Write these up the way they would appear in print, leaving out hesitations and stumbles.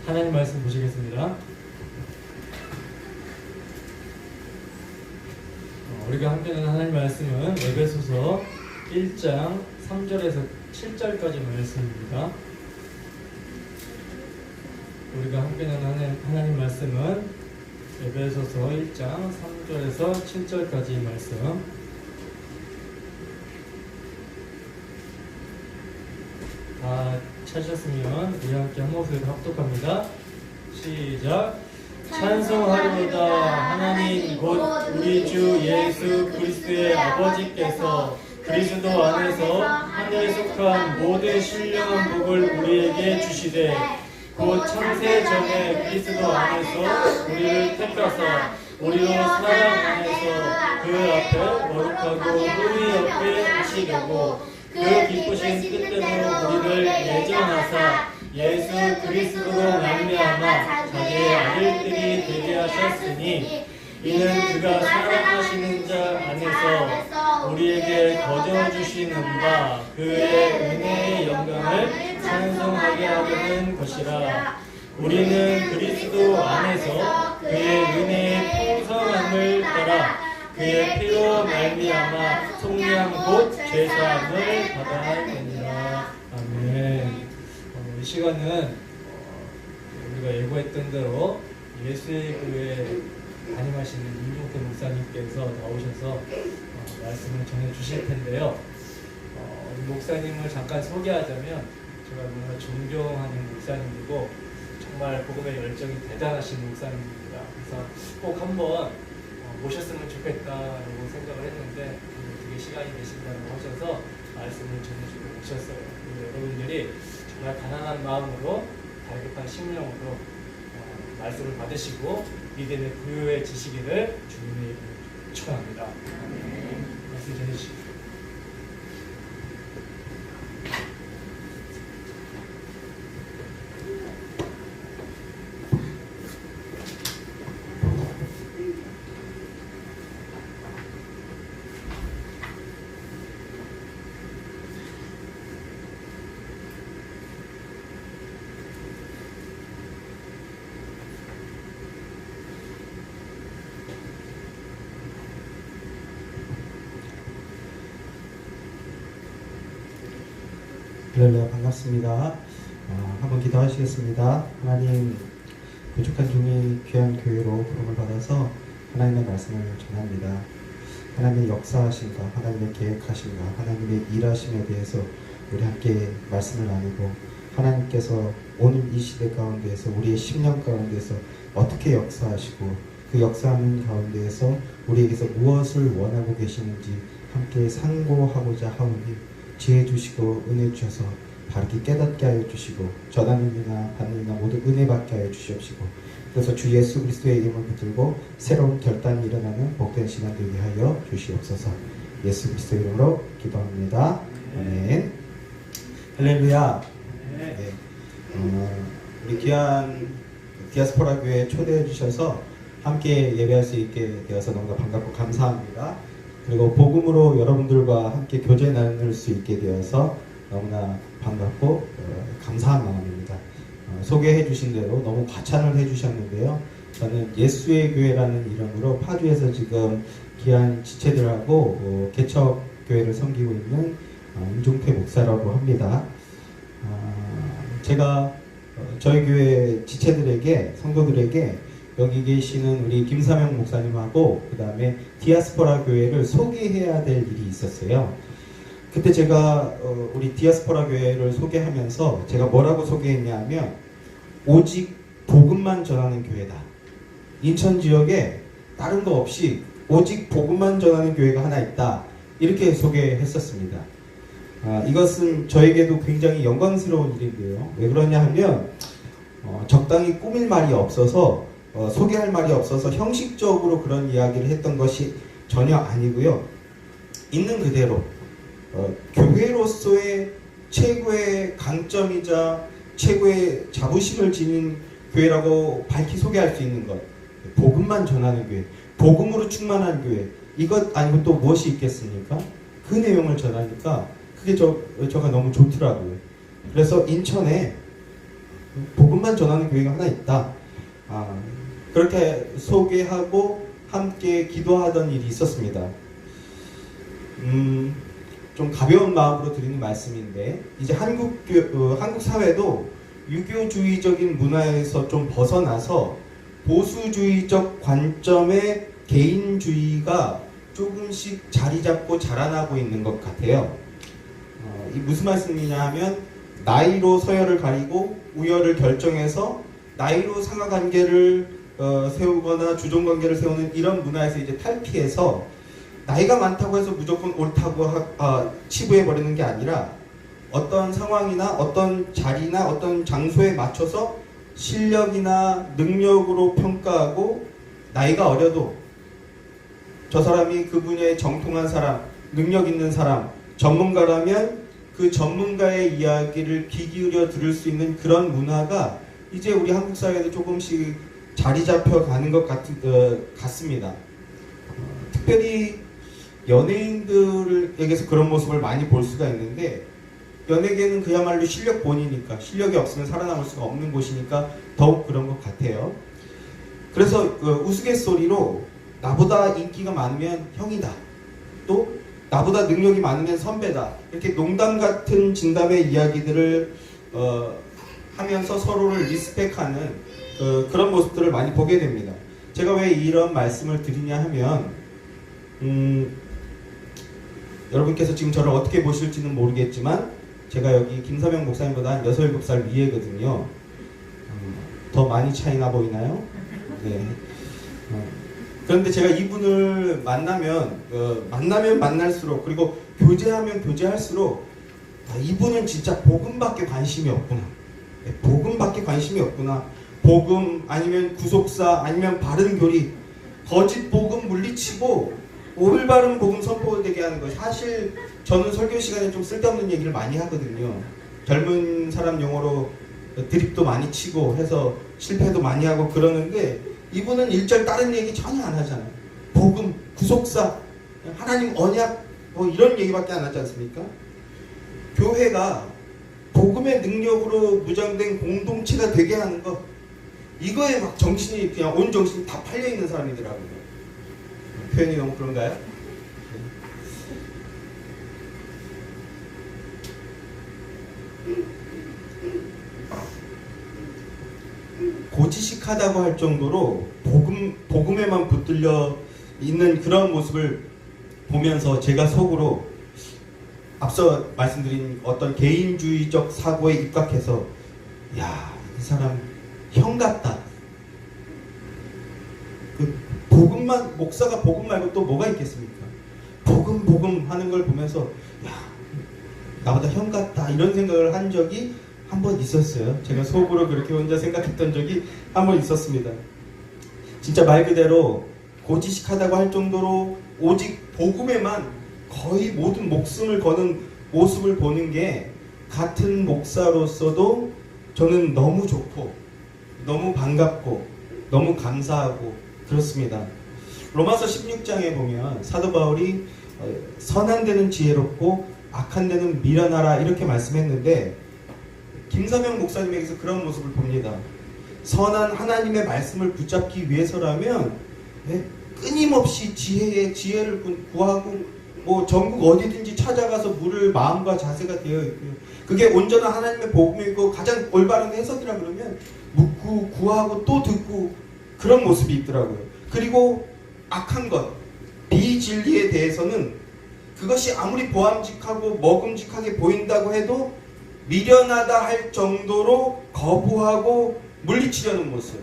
하나님 말씀 보시겠습니다. 우리가 함께 나눈 하나님 말씀은 에베소서 1장 3절에서 7절까지 말씀입니다. 우리가 함께 나눈 하나님 말씀은 에베소서 1장 3절에서 7절까지 말씀. 다 찾으셨으면 우리 함께 한 목소리로 합독합니다. 시작. 찬송하리로다. 하나님 곧 우리 주 예수 그리스도의 아버지께서 그리스도 안에서 하늘에 속한 모든 신령한 복을 우리에게 주시되 곧 창세 전에 그리스도 안에서 우리를 택하사 우리로 사랑 안에서 그 앞에 거룩하고 흠이 없게 하시려고 그 기쁘신 뜻대로 우리를 예정하사 예수 그리스도로 말미암아 자기의 아들들이 되게 하셨으니 이는 그가 사랑하시는 자 안에서 우리에게 거저주시는 바 그의 은혜의 영광을 찬송하게 하려는 것이라. 우리는 그리스도 안에서 그의 은혜의 풍성함을 따라 그의 피로 말미암아 속량 곧 죄사함을 받아야 되니라. 아멘. 이 시간은 우리가 예고했던 대로 예수의 교회 담임하시는 임종태 목사님께서 나오셔서 말씀을 전해 주실 텐데요. 이 목사님을 잠깐 소개하자면 제가 정말 존경하는 목사님이고 정말 복음의 열정이 대단하신 목사님입니다. 그래서 꼭 한번 모셨으면 좋겠다라고 생각을 했는데 되게 시간이 되신다고 하셔서 말씀을 전해주고 오셨어요. 여러분들이 정말 가난한 마음으로 갈급한 심령으로 말씀을 받으시고 믿음의 부유해지시기를 주님의 이름으로 축원합니다. 말씀 전해주시죠. 할렐루야, 반갑습니다. 한번 기도하시겠습니다. 하나님, 부족한 종이 귀한 교회로 부름을 받아서 하나님의 말씀을 전합니다. 하나님의 역사하심과 하나님의 계획하심과 하나님의 일하심에 대해서 우리 함께 말씀을 나누고 하나님께서 오늘 이 시대 가운데에서 우리의 10년 가운데에서 어떻게 역사하시고 그 역사하는 가운데에서 우리에게서 무엇을 원하고 계시는지 함께 상고하고자 하오니 지혜 주시고 은혜 주셔서 바르게 깨닫게 하여 주시고 전하는 이나 받는 이나 모두 은혜 받게 하여 주시옵시고 그래서 주 예수 그리스도의 이름을 붙들고 새로운 결단이 일어나는 복된 시간 되게 하여 주시옵소서. 예수 그리스도의 이름으로 기도합니다. 아멘. 할렐루야. 네. 우리 귀한 디아스포라 교회에 초대해 주셔서 함께 예배할 수 있게 되어서 너무나 반갑고 감사합니다. 그리고 복음으로 여러분들과 함께 교제 나눌 수 있게 되어서 너무나 반갑고 감사한 마음입니다. 소개해 주신 대로 너무 과찬을 해 주셨는데요. 저는 예수의 교회라는 이름으로 파주에서 지금 귀한 지체들하고 개척교회를 섬기고 있는 임종태 목사라고 합니다. 제가 저희 교회 지체들에게 성도들에게 여기 계시는 우리 김사명 목사님하고 그 다음에 디아스포라 교회를 소개해야 될 일이 있었어요. 그때 제가 우리 디아스포라 교회를 소개하면서 제가 뭐라고 소개했냐 하면 오직 복음만 전하는 교회다. 인천 지역에 다른 거 없이 오직 복음만 전하는 교회가 하나 있다. 이렇게 소개했었습니다. 이것은 저에게도 굉장히 영광스러운 일인데요. 왜 그러냐 하면 적당히 꾸밀 말이 없어서 소개할 말이 없어서 형식적으로 그런 이야기를 했던 것이 전혀 아니고요. 있는 그대로 교회로서의 최고의 강점이자 최고의 자부심을 지닌 교회라고 밝히 소개할 수 있는 것. 복음만 전하는 교회, 복음으로 충만한 교회. 이것 아니고 또 무엇이 있겠습니까? 그 내용을 전하니까 그게 저가 너무 좋더라고요. 그래서 인천에 복음만 전하는 교회가 하나 있다. 그렇게 소개하고 함께 기도하던 일이 있었습니다. 좀 가벼운 마음으로 드리는 말씀인데, 이제 한국 사회도 유교주의적인 문화에서 좀 벗어나서 보수주의적 관점의 개인주의가 조금씩 자리 잡고 자라나고 있는 것 같아요. 이 무슨 말씀이냐 하면, 나이로 서열을 가리고 우열을 결정해서 나이로 상하관계를 세우거나 주종관계를 세우는 이런 문화에서 이제 탈피해서, 나이가 많다고 해서 무조건 옳다고 치부해버리는 게 아니라 어떤 상황이나 어떤 자리나 어떤 장소에 맞춰서 실력이나 능력으로 평가하고, 나이가 어려도 저 사람이 그 분야에 정통한 사람, 능력 있는 사람, 전문가라면 그 전문가의 이야기를 귀 기울여 들을 수 있는 그런 문화가 이제 우리 한국 사회에도 조금씩 자리 잡혀가는 것 같습니다. 특별히 연예인들에게서 그런 모습을 많이 볼 수가 있는데, 연예계는 그야말로 실력본이니까, 실력이 없으면 살아남을 수가 없는 곳이니까 더욱 그런 것 같아요. 그래서 우스갯소리로 나보다 인기가 많으면 형이다, 또 나보다 능력이 많으면 선배다, 이렇게 농담 같은 진담의 이야기들을 하면서 서로를 리스펙하는 그런 모습들을 많이 보게 됩니다. 제가 왜 이런 말씀을 드리냐 하면, 여러분께서 지금 저를 어떻게 보실지는 모르겠지만 제가 여기 김서명 목사님보다 한 6, 7살 위에거든요. 더 많이 차이나 보이나요? 네. 그런데 제가 이분을 만나면 만날수록, 그리고 교제하면 교제할수록 이분은 진짜 복음밖에 관심이 없구나. 복음밖에 관심이 없구나. 복음 아니면 구속사 아니면 바른 교리, 거짓 복음 물리치고 올바른 복음 선포되게 하는 것. 사실 저는 설교 시간에 좀 쓸데없는 얘기를 많이 하거든요. 젊은 사람 용어로 드립도 많이 치고 해서 실패도 많이 하고 그러는데, 이분은 1절 다른 얘기 전혀 안 하잖아요. 복음, 구속사, 하나님 언약, 이런 얘기밖에 안 하지 않습니까? 교회가 복음의 능력으로 무장된 공동체가 되게 하는 것, 이거에 막 정신이, 그냥 온 정신이 다 팔려있는 사람이더라고요. 표현이 너무 그런가요? 고지식하다고 할 정도로 복음에만 붙들려 있는 그런 모습을 보면서 제가 속으로 앞서 말씀드린 어떤 개인주의적 사고에 입각해서, 야, 이 사람 형 같다. 복음만, 목사가 복음 말고 또 뭐가 있겠습니까? 복음 하는 걸 보면서, 야, 나보다 형 같다, 이런 생각을 한 적이 한 번 있었어요. 제가 속으로 그렇게 혼자 생각했던 적이 한 번 있었습니다. 진짜 말 그대로 고지식하다고 할 정도로 오직 복음에만 거의 모든 목숨을 거는 모습을 보는 게, 같은 목사로서도 저는 너무 좋고 너무 반갑고 너무 감사하고 그렇습니다. 로마서 16장에 보면 사도 바울이 선한 데는 지혜롭고 악한 데는 미련하라, 이렇게 말씀했는데, 김서명 목사님에게서 그런 모습을 봅니다. 선한 하나님의 말씀을 붙잡기 위해서라면 끊임없이 지혜를 구하고, 전국 어디든지 찾아가서 물을 마음과 자세가 되어 있고요. 그게 온전한 하나님의 복음이고 가장 올바른 해석이라 그러면 묻고 구하고 또 듣고, 그런 모습이 있더라고요. 그리고 악한 것, 비진리에 대해서는 그것이 아무리 보암직하고 먹음직하게 보인다고 해도 미련하다 할 정도로 거부하고 물리치려는 모습,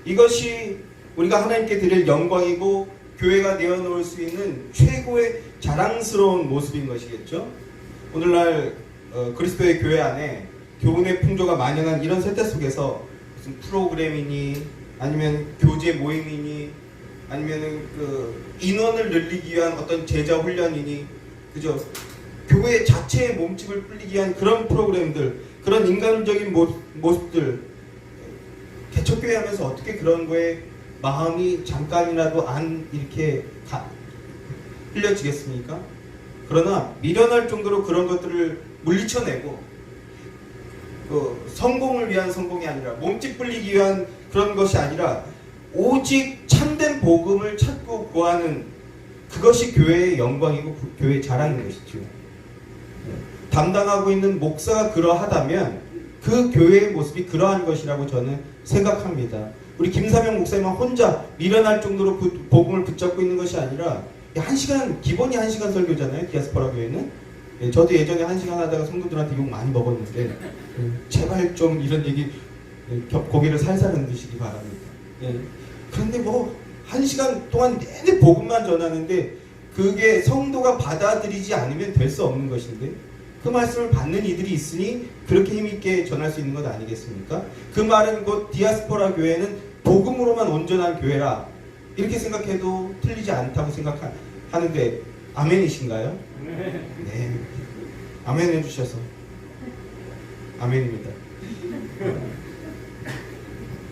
이것이 우리가 하나님께 드릴 영광이고 교회가 내어놓을 수 있는 최고의 자랑스러운 모습인 것이겠죠. 오늘날 그리스도의 교회 안에 교훈의 풍조가 만연한 이런 세대 속에서 무슨 프로그램이니 아니면 교제 모임이니 아니면은 인원을 늘리기 위한 어떤 제자 훈련이니, 그죠? 교회 자체의 몸집을 불리기 위한 그런 프로그램들, 그런 인간적인 모습들, 개척교회 하면서 어떻게 그런 거에 마음이 잠깐이라도 안 이렇게 흘려지겠습니까? 그러나 미련할 정도로 그런 것들을 물리쳐내고 성공을 위한 성공이 아니라 몸집 불리기 위한 그런 것이 아니라 오직 참된 복음을 찾고 구하는 그것이 교회의 영광이고 교회의 자랑인 것이죠. 담당하고 있는 목사가 그러하다면 그 교회의 모습이 그러한 것이라고 저는 생각합니다. 우리 김사명 목사님은 혼자 미련할 정도로 그 복음을 붙잡고 있는 것이 아니라 기본이 1시간 설교잖아요. 디아스포라 교회는. 저도 예전에 1시간 하다가 성도들한테 욕 많이 먹었는데 제발 좀 이런 얘기 고개를 살살 흔드시기 바랍니다. 그런데 1시간 동안 내내 복음만 전하는데 그게 성도가 받아들이지 않으면 될 수 없는 것인데 그 말씀을 받는 이들이 있으니 그렇게 힘있게 전할 수 있는 것 아니겠습니까? 그 말은 곧 디아스포라 교회는 복음으로만 온전한 교회라 이렇게 생각해도 틀리지 않다고 생각하는데 아멘이신가요? 네. 아멘 해주셔서 아멘입니다.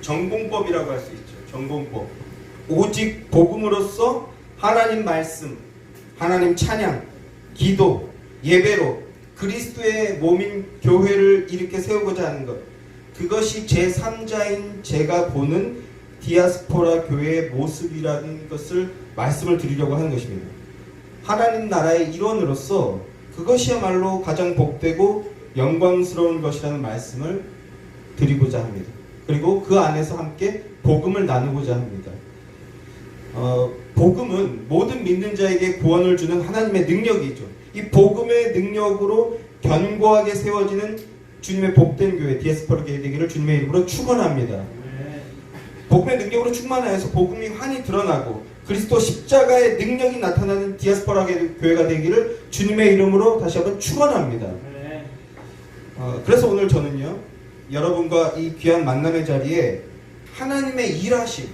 전공법이라고 할 수 있죠. 전공법. 오직 복음으로써 하나님 말씀, 하나님 찬양, 기도, 예배로 그리스도의 몸인 교회를 이렇게 세우고자 하는 것. 그것이 제3자인 제가 보는 디아스포라 교회의 모습이라는 것을 말씀을 드리려고 하는 것입니다. 하나님 나라의 일원으로서 그것이야말로 가장 복되고 영광스러운 것이라는 말씀을 드리고자 합니다. 그리고 그 안에서 함께 복음을 나누고자 합니다. 복음은 모든 믿는 자에게 구원을 주는 하나님의 능력이죠. 이 복음의 능력으로 견고하게 세워지는 주님의 복된 교회 디아스포라 교회 되기를 주님의 이름으로 축원합니다. 복음의 능력으로 충만하여서 복음이 환히 드러나고 그리스도 십자가의 능력이 나타나는 디아스포라 교회가 되기를 주님의 이름으로 다시 한번 축원합니다. 그래서 오늘 저는요 여러분과 이 귀한 만남의 자리에 하나님의 일하심,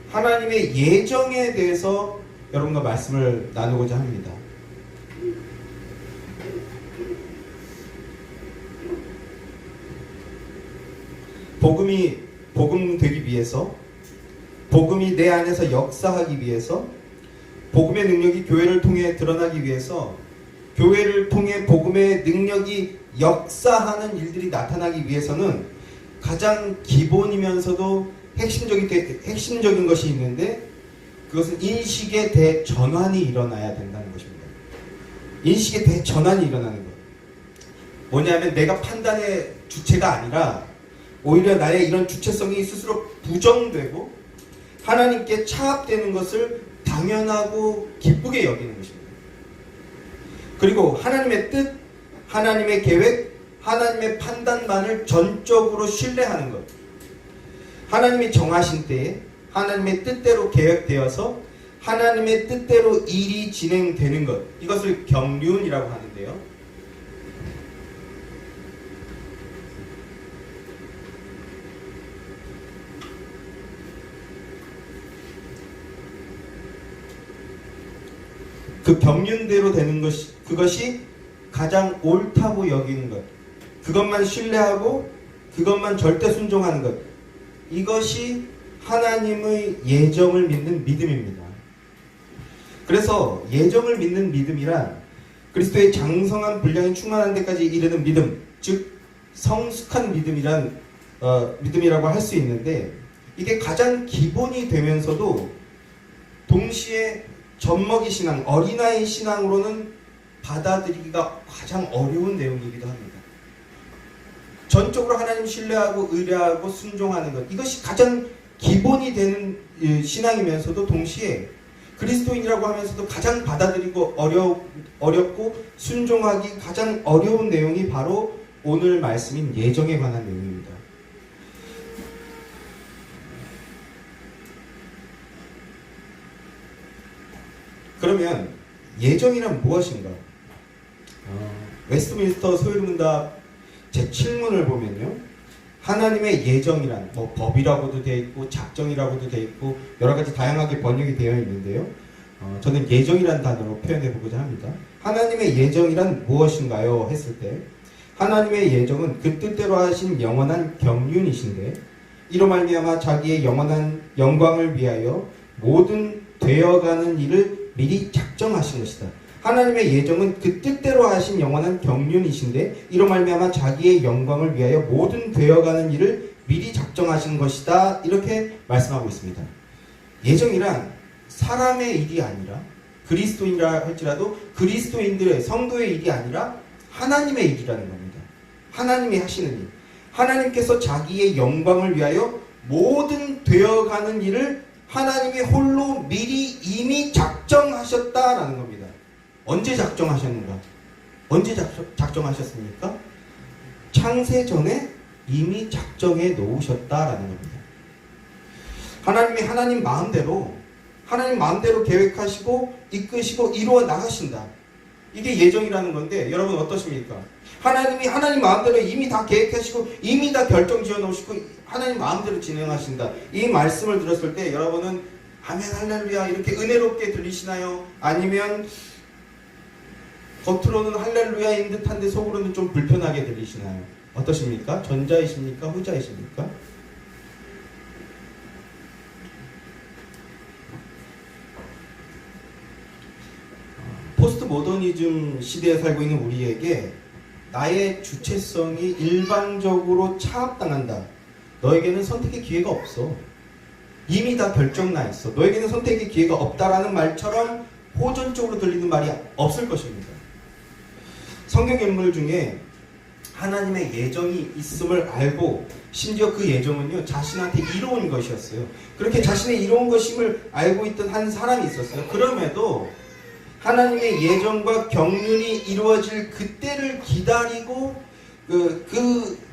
하나님의 예정에 대해서 여러분과 말씀을 나누고자 합니다. 복음 되기 위해서, 복음이 내 안에서 역사하기 위해서, 복음의 능력이 교회를 통해 드러나기 위해서, 교회를 통해 복음의 능력이 역사하는 일들이 나타나기 위해서는 가장 기본이면서도 핵심적인 것이 있는데 그것은 인식의 대전환이 일어나야 된다는 것입니다. 인식의 대전환이 일어나는 것. 뭐냐면 내가 판단의 주체가 아니라 오히려 나의 이런 주체성이 스스로 부정되고 하나님께 차압되는 것을 당연하고 기쁘게 여기는 것입니다. 그리고 하나님의 뜻, 하나님의 계획, 하나님의 판단만을 전적으로 신뢰하는 것. 하나님이 정하신 때에 하나님의 뜻대로 계획되어서 하나님의 뜻대로 일이 진행되는 것. 이것을 경륜이라고 하는데요. 그 경륜대로 되는 그것이 가장 옳다고 여기는 것. 그것만 신뢰하고 그것만 절대 순종하는 것. 이것이 하나님의 예정을 믿는 믿음입니다. 그래서 예정을 믿는 믿음이란 그리스도의 장성한 분량이 충만한 데까지 이르는 믿음, 즉 성숙한 믿음이라고 할 수 있는데 이게 가장 기본이 되면서도 동시에 젖먹이 신앙, 어린아이 신앙으로는 받아들이기가 가장 어려운 내용이기도 합니다. 전적으로 하나님 신뢰하고 의뢰하고 순종하는 것, 이것이 가장 기본이 되는 신앙이면서도 동시에 그리스도인이라고 하면서도 가장 받아들이고 어렵고 순종하기 가장 어려운 내용이 바로 오늘 말씀인 예정에 관한 내용입니다. 그러면 예정이란 무엇인가? 웨스트민스터 소요문답 제7문을 보면요, 하나님의 예정이란 법이라고도 되어 있고 작정이라고도 되어 있고 여러 가지 다양하게 번역이 되어 있는데요. 저는 예정이란 단어로 표현해 보고자 합니다. 하나님의 예정이란 무엇인가요? 했을 때 하나님의 예정은 그 뜻대로 하신 영원한 경륜이신데 이로 말미암아 자기의 영원한 영광을 위하여 모든 되어가는 일을 미리 작정하신 것이다. 하나님의 예정은 그 뜻대로 하신 영원한 경륜이신데 이로 말미암아 자기의 영광을 위하여 모든 되어가는 일을 미리 작정하신 것이다. 이렇게 말씀하고 있습니다. 예정이란 사람의 일이 아니라 그리스도인이라 할지라도 그리스도인들의 성도의 일이 아니라 하나님의 일이라는 겁니다. 하나님이 하시는 일. 하나님께서 자기의 영광을 위하여 모든 되어가는 일을 하나님이 홀로 미리 이미 작정하셨다라는 겁니다. 언제 작정하셨는가? 언제 작정하셨습니까? 창세 전에 이미 작정해 놓으셨다라는 겁니다. 하나님이 하나님 마음대로 계획하시고 이끄시고 이루어 나가신다. 이게 예정이라는 건데 여러분 어떠십니까? 하나님이 하나님 마음대로 이미 다 계획하시고 이미 다 결정 지어 놓으시고 하나님 마음대로 진행하신다. 이 말씀을 들었을 때 여러분은 아멘 할렐루야 이렇게 은혜롭게 들리시나요? 아니면 겉으로는 할렐루야인 듯한데 속으로는 좀 불편하게 들리시나요? 어떠십니까? 전자이십니까? 후자이십니까? 포스트 모더니즘 시대에 살고 있는 우리에게 나의 주체성이 일방적으로 차압당한다. 너에게는 선택의 기회가 없어. 이미 다 결정 나 있어. 너에게는 선택의 기회가 없다라는 말처럼 호전적으로 들리는 말이 없을 것입니다. 성경 인물 중에 하나님의 예정이 있음을 알고 심지어 그 예정은요 자신한테 이로운 것이었어요. 그렇게 자신의 이로운 것임을 알고 있던 한 사람이 있었어요. 그럼에도 하나님의 예정과 경륜이 이루어질 그때를 기다리고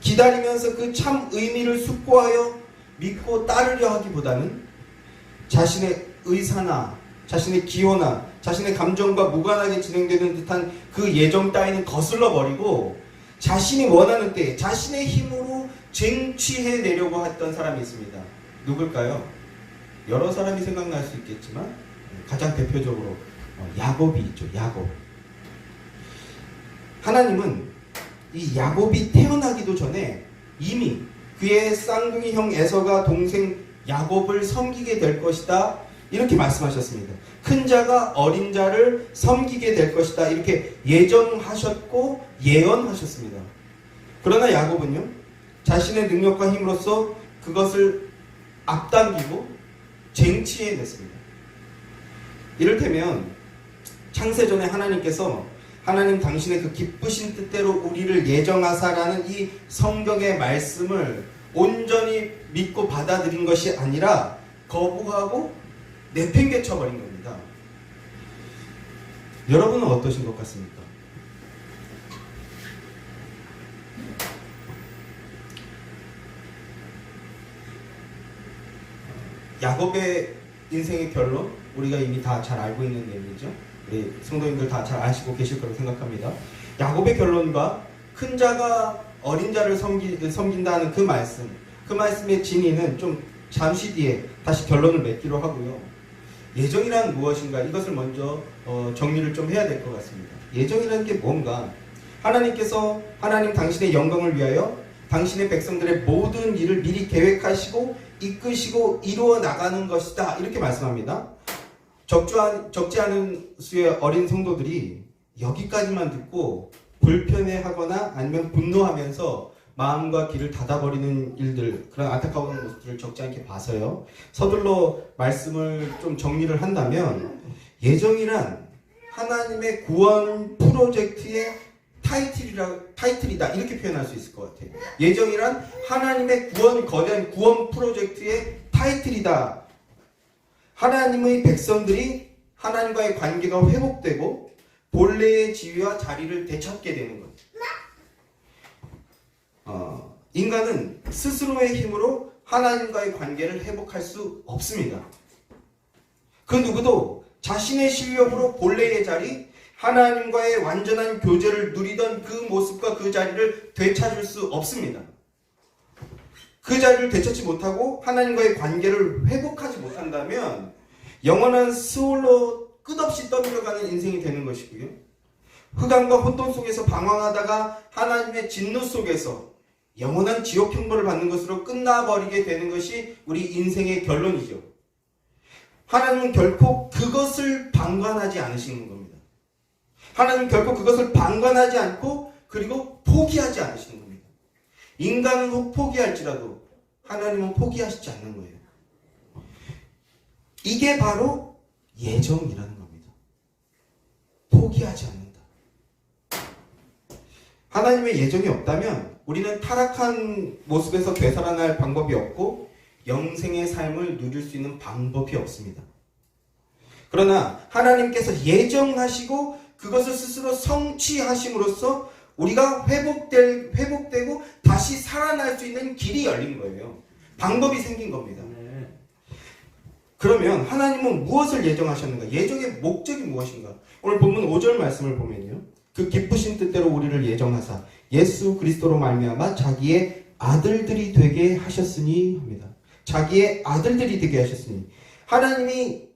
기다리면서 그 참 의미를 숙고하여 믿고 따르려 하기보다는 자신의 의사나 자신의 기호나 자신의 감정과 무관하게 진행되는 듯한 그 예정 따위는 거슬러 버리고 자신이 원하는 때에 자신의 힘으로 쟁취해내려고 했던 사람이 있습니다. 누굴까요? 여러 사람이 생각날 수 있겠지만 가장 대표적으로 야곱이 있죠. 야곱. 하나님은 이 야곱이 태어나기도 전에 이미 그의 쌍둥이 형 에서가 동생 야곱을 섬기게 될 것이다. 이렇게 말씀하셨습니다. 큰 자가 어린 자를 섬기게 될 것이다. 이렇게 예정하셨고 예언하셨습니다. 그러나 야곱은요. 자신의 능력과 힘으로써 그것을 앞당기고 쟁취해냈습니다. 이를테면 창세전에 하나님께서 하나님 당신의 그 기쁘신 뜻대로 우리를 예정하사라는 이 성경의 말씀을 온전히 믿고 받아들인 것이 아니라 거부하고 내팽개쳐버린 겁니다. 여러분은 어떠신 것 같습니까? 야곱의 인생의 결론 우리가 이미 다 잘 알고 있는 내용이죠. 우리 성도님들 다 잘 아시고 계실 거라고 생각합니다. 야곱의 결론과 큰 자가 어린 자를 섬긴다는 그 말씀의 진의는 좀 잠시 뒤에 다시 결론을 맺기로 하고요. 예정이란 무엇인가 이것을 먼저 정리를 좀 해야 될 것 같습니다. 예정이라는 게 뭔가? 하나님께서 하나님 당신의 영광을 위하여 당신의 백성들의 모든 일을 미리 계획하시고 이끄시고 이루어 나가는 것이다. 이렇게 말씀합니다. 적지 않은 수의 어린 성도들이 여기까지만 듣고 불편해하거나 아니면 분노하면서 마음과 귀를 닫아버리는 일들, 그런 안타까운 모습들을 적지 않게 봐서요. 서둘러 말씀을 좀 정리를 한다면 예정이란 하나님의 구원 프로젝트의 타이틀이다 이렇게 표현할 수 있을 것 같아요. 예정이란 하나님의 거대한 구원 프로젝트의 타이틀이다. 하나님의 백성들이 하나님과의 관계가 회복되고 본래의 지위와 자리를 되찾게 되는 것. 인간은 스스로의 힘으로 하나님과의 관계를 회복할 수 없습니다. 그 누구도 자신의 실력으로 본래의 자리, 하나님과의 완전한 교제를 누리던 그 모습과 그 자리를 되찾을 수 없습니다. 그 자리를 되찾지 못하고 하나님과의 관계를 회복하지 못한다면 영원한 스올로 끝없이 떠밀어가는 인생이 되는 것이고요. 흑암과 혼돈 속에서 방황하다가 하나님의 진노 속에서 영원한 지옥 형벌을 받는 것으로 끝나버리게 되는 것이 우리 인생의 결론이죠. 하나님은 결코 그것을 방관하지 않으시는 겁니다. 하나님 결코 그것을 방관하지 않고 그리고 포기하지 않으시는 겁니다. 인간은 혹 포기할지라도 하나님은 포기하시지 않는 거예요. 이게 바로 예정이라는 겁니다. 포기하지 않는다. 하나님의 예정이 없다면 우리는 타락한 모습에서 되살아날 방법이 없고 영생의 삶을 누릴 수 있는 방법이 없습니다. 그러나 하나님께서 예정하시고 그것을 스스로 성취하심으로써 우리가 회복되고 다시 살아날 수 있는 길이 열린 거예요. 방법이 생긴 겁니다. 그러면 하나님은 무엇을 예정하셨는가? 예정의 목적이 무엇인가? 오늘 본문 5절 말씀을 보면요. 그 기쁘신 뜻대로 우리를 예정하사 예수 그리스도로 말미암아 자기의 아들들이 되게 하셨으니 합니다. 자기의 아들들이 되게 하셨으니 하나님이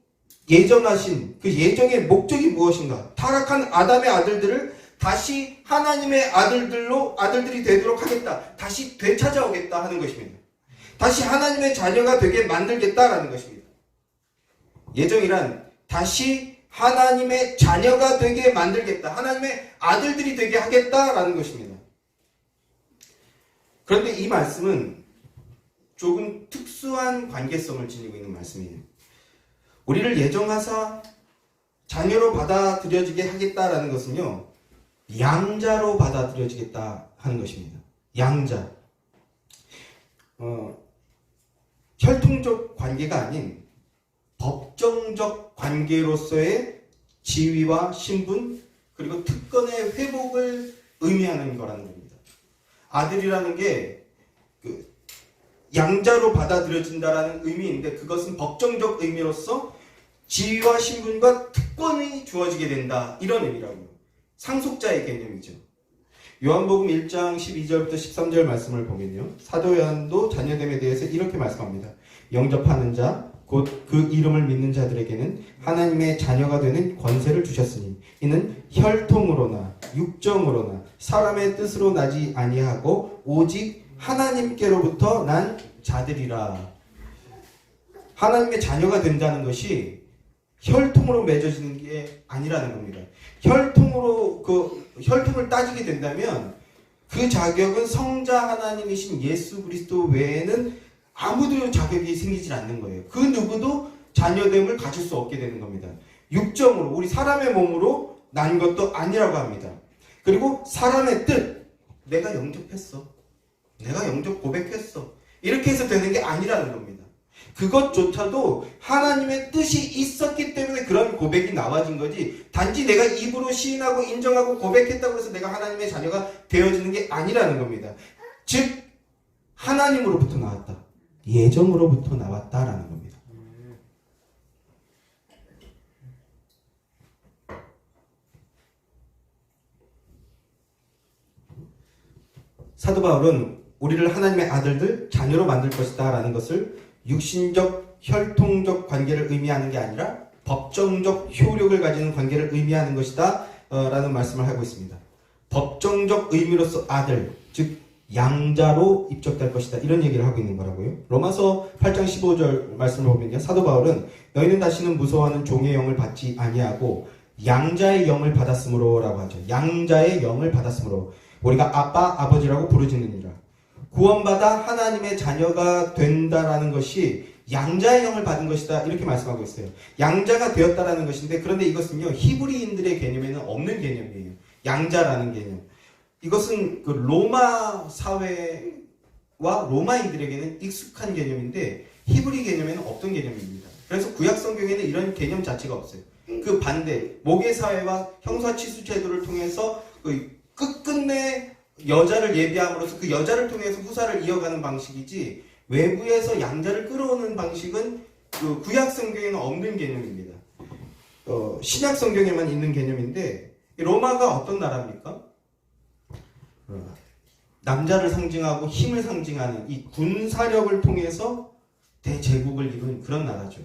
예정하신 그 예정의 목적이 무엇인가? 타락한 아담의 아들들을 다시 하나님의 아들들이 되도록 하겠다. 다시 되찾아오겠다 하는 것입니다. 다시 하나님의 자녀가 되게 만들겠다라는 것입니다. 예정이란 다시 하나님의 자녀가 되게 만들겠다. 하나님의 아들들이 되게 하겠다라는 것입니다. 그런데 이 말씀은 조금 특수한 관계성을 지니고 있는 말씀이에요. 우리를 예정하사 자녀로 받아들여지게 하겠다라는 것은요, 양자로 받아들여지겠다 하는 것입니다. 양자. 혈통적 관계가 아닌 법정적 관계로서의 지위와 신분 그리고 특권의 회복을 의미하는 거라는 겁니다. 아들이라는 게 양자로 받아들여진다라는 의미인데 그것은 법정적 의미로서 지위와 신분과 특권이 주어지게 된다 이런 의미라고요. 상속자의 개념이죠. 요한복음 1장 12절부터 13절 말씀을 보면요. 사도 요한도 자녀됨에 대해서 이렇게 말씀합니다. 영접하는 자 곧 그 이름을 믿는 자들에게는 하나님의 자녀가 되는 권세를 주셨으니 이는 혈통으로나 육정으로나 사람의 뜻으로 나지 아니하고 오직 하나님께로부터 난 자들이라. 하나님의 자녀가 된다는 것이 혈통으로 맺어지는 게 아니라는 겁니다. 혈통을 따지게 된다면 그 자격은 성자 하나님이신 예수 그리스도 외에는 아무도 자격이 생기질 않는 거예요. 그 누구도 자녀됨을 가질 수 없게 되는 겁니다. 육정으로 우리 사람의 몸으로 난 것도 아니라고 합니다. 그리고 사람의 뜻, 내가 영접했어. 내가 영접 고백했어. 이렇게 해서 되는 게 아니라는 겁니다. 그것조차도 하나님의 뜻이 있었기 때문에 그런 고백이 나와진 거지 단지 내가 입으로 시인하고 인정하고 고백했다고 해서 내가 하나님의 자녀가 되어지는 게 아니라는 겁니다. 즉 하나님으로부터 나왔다. 예정으로부터 나왔다라는 겁니다. 사도 바울은 우리를 하나님의 아들들, 자녀로 만들 것이다 라는 것을 육신적, 혈통적 관계를 의미하는 게 아니라 법정적 효력을 가지는 관계를 의미하는 것이다 라는 말씀을 하고 있습니다. 법정적 의미로서 아들, 즉 양자로 입적될 것이다 이런 얘기를 하고 있는 거라고요. 로마서 8장 15절 말씀을 보면요. 사도 바울은 너희는 다시는 무서워하는 종의 영을 받지 아니하고 양자의 영을 받았으므로 라고 하죠. 양자의 영을 받았으므로 우리가 아빠, 아버지라고 부르짖느니라. 구원받아 하나님의 자녀가 된다라는 것이 양자의 영을 받은 것이다 이렇게 말씀하고 있어요. 양자가 되었다라는 것인데 그런데 이것은요 히브리인들의 개념에는 없는 개념이에요. 양자라는 개념. 이것은 그 로마 사회와 로마인들에게는 익숙한 개념인데 히브리 개념에는 없던 개념입니다. 그래서 구약 성경에는 이런 개념 자체가 없어요. 그 반대 모계 사회와 형사 취수 제도를 통해서 그 끝끝내 여자를 예비함으로써 그 여자를 통해서 후사를 이어가는 방식이지 외부에서 양자를 끌어오는 방식은 그 구약 성경에는 없는 개념입니다. 신약 성경에만 있는 개념인데 로마가 어떤 나라입니까? 남자를 상징하고 힘을 상징하는 이 군사력을 통해서 대제국을 이룬 그런 나라죠.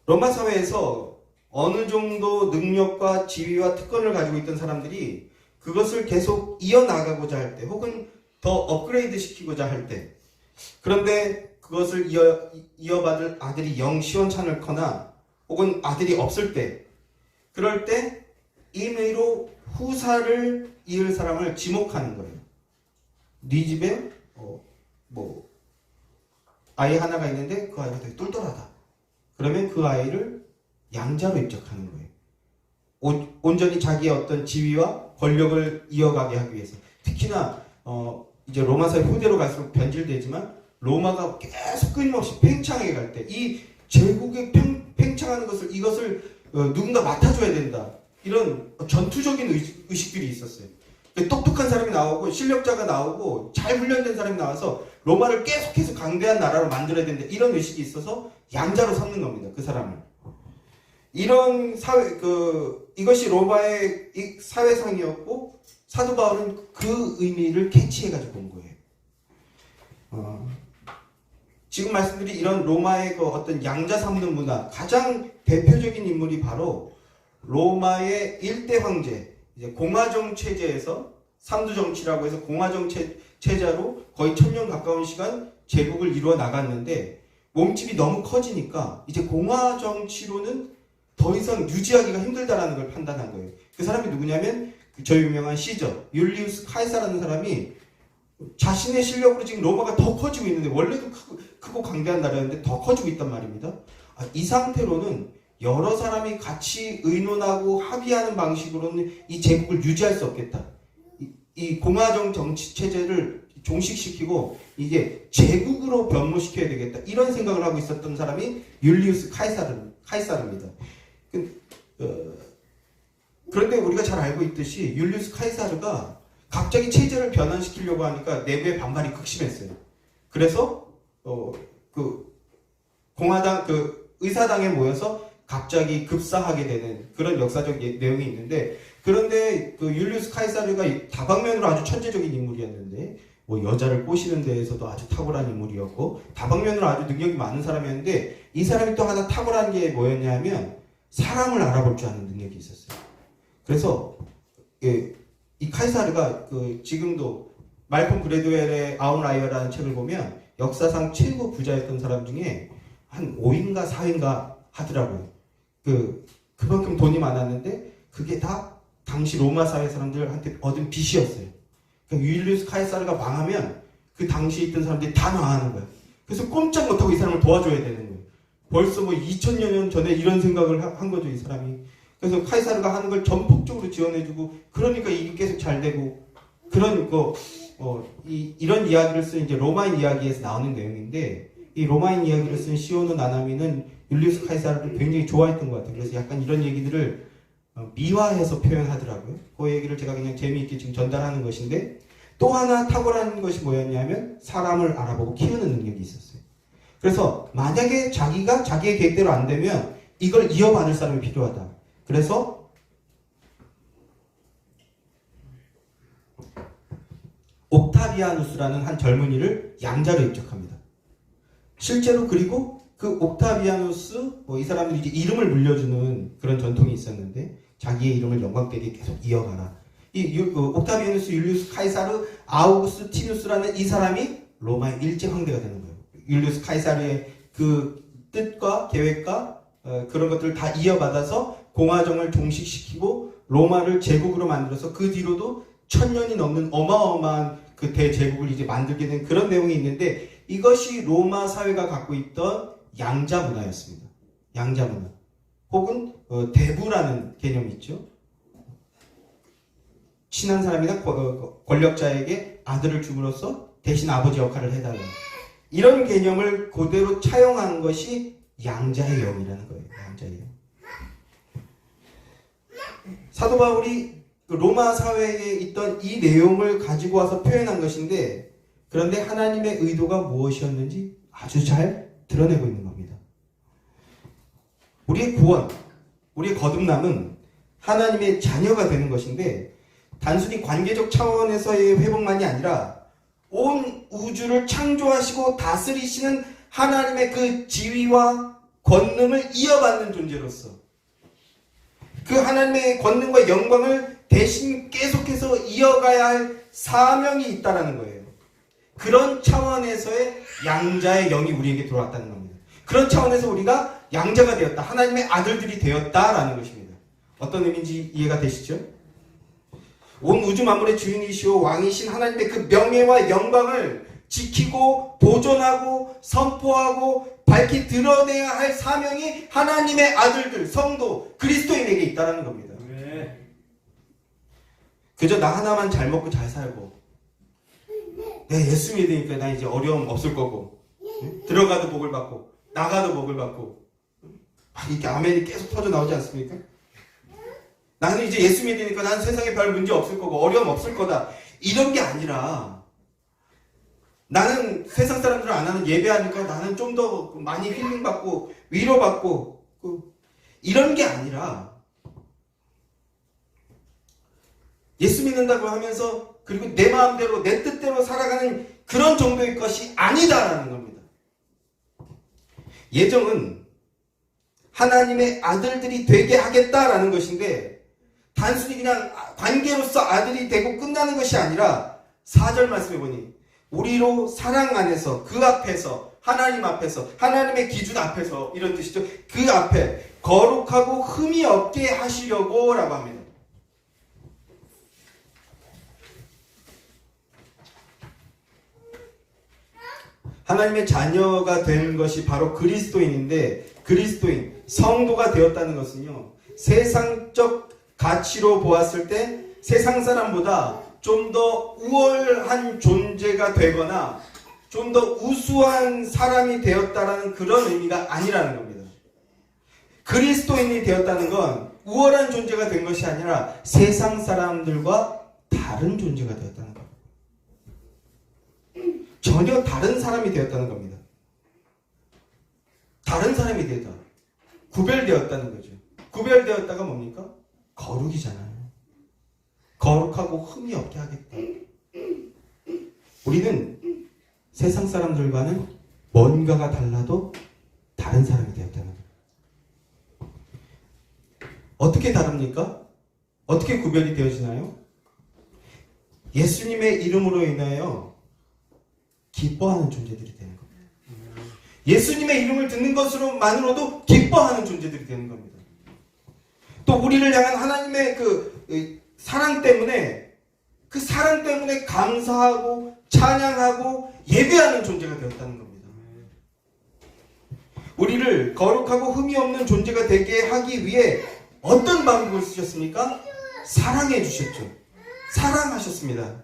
로마 사회에서 어느 정도 능력과 지위와 특권을 가지고 있던 사람들이 그것을 계속 이어나가고자 할 때 혹은 더 업그레이드 시키고자 할 때 그런데 그것을 이어받을 아들이 영 시원찮거나 혹은 아들이 없을 때 그럴 때 임의로 후사를 이을 사람을 지목하는 거예요. 네 집에 뭐 아이 하나가 있는데 그 아이가 되게 똘똘하다. 그러면 그 아이를 양자로 입적하는 거예요. 온전히 자기의 어떤 지위와 권력을 이어가게 하기 위해서. 특히나 이제 로마 사회 후대로 갈수록 변질되지만 로마가 계속 끊임없이 팽창해 갈 때 이 제국의 팽창하는 이것을 누군가 맡아줘야 된다. 이런 전투적인 의식들이 있었어요. 똑똑한 사람이 나오고 실력자가 나오고 잘 훈련된 사람이 나와서 로마를 계속해서 강대한 나라로 만들어야 된다. 이런 의식이 있어서 양자로 삼는 겁니다. 그 사람을. 이런 이것이 로마의 사회상이었고 사도 바울은 그 의미를 캐치해가지고 온 거예요. 지금 말씀드린 이런 로마의 그 어떤 양자 삼는 문화, 가장 대표적인 인물이 바로 로마의 일대 황제, 이제 공화정 체제에서 삼두정치라고 해서 공화정 체제로 거의 1000년 가까운 시간 제국을 이루어 나갔는데 몸집이 너무 커지니까 이제 공화정치로는 더 이상 유지하기가 힘들다라는 걸 판단한 거예요. 그 사람이 누구냐면 저 유명한 시저, 율리우스 카이사라는 사람이 자신의 실력으로 지금 로마가 더 커지고 있는데 원래도 크고 강대한 나라였는데 더 커지고 있단 말입니다. 이 상태로는 여러 사람이 같이 의논하고 합의하는 방식으로는 이 제국을 유지할 수 없겠다. 이 공화정 정치 체제를 종식시키고 이게 제국으로 변모시켜야 되겠다. 이런 생각을 하고 있었던 사람이 율리우스 카이사르입니다. 그런데 우리가 잘 알고 있듯이 율리우스 카이사르가 갑자기 체제를 변환시키려고 하니까 내부의 반발이 극심했어요. 그래서 공화당 의사당에 모여서 갑자기 급사하게 되는 그런 역사적 내용이 있는데, 그런데 율리우스 카이사르가 다방면으로 아주 천재적인 인물이었는데 뭐 여자를 꼬시는 데에서도 아주 탁월한 인물이었고 다방면으로 아주 능력이 많은 사람이었는데, 이 사람이 또 하나 탁월한 게 뭐였냐면 사람을 알아볼 줄 아는 능력이 있었어요. 그래서 이 카이사르가 지금도 말콤 그레드웰의 아웃라이어라는 책을 보면 역사상 최고 부자였던 사람 중에 한 5인가 4인가 하더라고요. 그만큼 돈이 많았는데 그게 다 당시 로마 사회 사람들한테 얻은 빚이었어요. 그러니까 율리우스 카이사르가 망하면 그 당시에 있던 사람들이 다 망하는 거예요. 그래서 꼼짝 못하고 이 사람을 도와줘야 되는 거예요. 벌써 뭐 2000여 년 전에 이런 생각을 한 거죠, 이 사람이. 그래서 카이사르가 하는 걸 전폭적으로 지원해주고, 그러니까 이게 계속 잘 되고, 그런 이런 이야기를 쓴 이제 로마인 이야기에서 나오는 내용인데, 이 로마인 이야기를 쓴 시오노 나나미는 율리우스 카이사르를 굉장히 좋아했던 것 같아요. 그래서 약간 이런 얘기들을 미화해서 표현하더라고요. 그 얘기를 제가 그냥 재미있게 지금 전달하는 것인데, 또 하나 탁월한 것이 뭐였냐면 사람을 알아보고 키우는 능력이 있었어요. 그래서 만약에 자기가 자기의 계획대로 안 되면 이걸 이어받을 사람이 필요하다. 그래서 옥타비아누스라는 한 젊은이를 양자로 입적합니다. 실제로 그리고 그 옥타비아누스, 이 사람들이 이제 이름을 물려주는 그런 전통이 있었는데, 자기의 이름을 영광되게 계속 이어가라. 옥타비아누스, 율리우스 카이사르, 아우구스티누스라는 이 사람이 로마의 일제 황대가 되는 거예요. 율리우스 카이사르의 그 뜻과 계획과 그런 것들을 다 이어받아서 공화정을 종식시키고 로마를 제국으로 만들어서 그 뒤로도 1000년이 넘는 어마어마한 그 대제국을 이제 만들게 된 그런 내용이 있는데, 이것이 로마 사회가 갖고 있던 양자 문화였습니다. 양자 문화. 혹은 대부라는 개념이 있죠. 친한 사람이나 권력자에게 아들을 줌으로써 대신 아버지 역할을 해달라. 이런 개념을 그대로 차용한 것이 양자의 영이라는 거예요. 양자의 영. 사도 바울이 로마 사회에 있던 이 내용을 가지고 와서 표현한 것인데, 그런데 하나님의 의도가 무엇이었는지 아주 잘 드러내고 있는 겁니다. 우리의 구원, 우리의 거듭남은 하나님의 자녀가 되는 것인데, 단순히 관계적 차원에서의 회복만이 아니라 온 우주를 창조하시고 다스리시는 하나님의 그 지위와 권능을 이어받는 존재로서 그 하나님의 권능과 영광을 대신 계속해서 이어가야 할 사명이 있다는 거예요. 그런 차원에서의 양자의 영이 우리에게 들어왔다는 겁니다. 그런 차원에서 우리가 양자가 되었다. 하나님의 아들들이 되었다라는 것입니다. 어떤 의미인지 이해가 되시죠? 온 우주 만물의 주인이시오 왕이신 하나님의 그 명예와 영광을 지키고 보존하고 선포하고 밝히 드러내야 할 사명이 하나님의 아들들, 성도, 그리스도인에게 있다는 겁니다. 그저 나 하나만 잘 먹고 잘 살고 내 예수 믿으니까 나 이제 어려움 없을 거고 들어가도 복을 받고 나가도 복을 받고 이렇게 아멘이 계속 터져 나오지 않습니까? 나는 이제 예수 믿으니까 나는 세상에 별 문제 없을 거고 어려움 없을 거다 이런 게 아니라 나는 세상 사람들은 안 하는 예배하니까 나는 좀 더 많이 힐링받고 위로받고 이런 게 아니라 예수 믿는다고 하면서 그리고 내 마음대로 내 뜻대로 살아가는 그런 정도의 것이 아니다라는 겁니다. 예정은 하나님의 아들들이 되게 하겠다라는 것인데 단순히 그냥 관계로서 아들이 되고 끝나는 것이 아니라 4절 말씀해 보니 우리로 사랑 안에서 그 앞에서 하나님 앞에서 하나님의 기준 앞에서 이런 뜻이죠. 그 앞에 거룩하고 흠이 없게 하시려고 라고 합니다. 하나님의 자녀가 된 것이 바로 그리스도인인데 그리스도인, 성도가 되었다는 것은요. 세상적 가치로 보았을 때 세상 사람보다 좀 더 우월한 존재가 되거나 좀 더 우수한 사람이 되었다라는 그런 의미가 아니라는 겁니다. 그리스도인이 되었다는 건 우월한 존재가 된 것이 아니라 세상 사람들과 다른 존재가 되었다는 겁니다. 전혀 다른 사람이 되었다는 겁니다. 다른 사람이 되었다. 구별되었다는 거죠. 구별되었다가 뭡니까? 거룩이잖아요. 거룩하고 흠이 없게 하겠다. 우리는 세상 사람들과는 뭔가가 달라도 다른 사람이 되었다는 거예요. 어떻게 다릅니까? 어떻게 구별이 되어지나요? 예수님의 이름으로 인하여 기뻐하는 존재들이 되는 겁니다. 예수님의 이름을 듣는 것으로만으로도 기뻐하는 존재들이 되는 겁니다. 또 우리를 향한 하나님의 그 사랑 때문에 그 사랑 때문에 감사하고 찬양하고 예배하는 존재가 되었다는 겁니다. 우리를 거룩하고 흠이 없는 존재가 되게 하기 위해 어떤 방법을 쓰셨습니까? 사랑해 주셨죠. 사랑하셨습니다.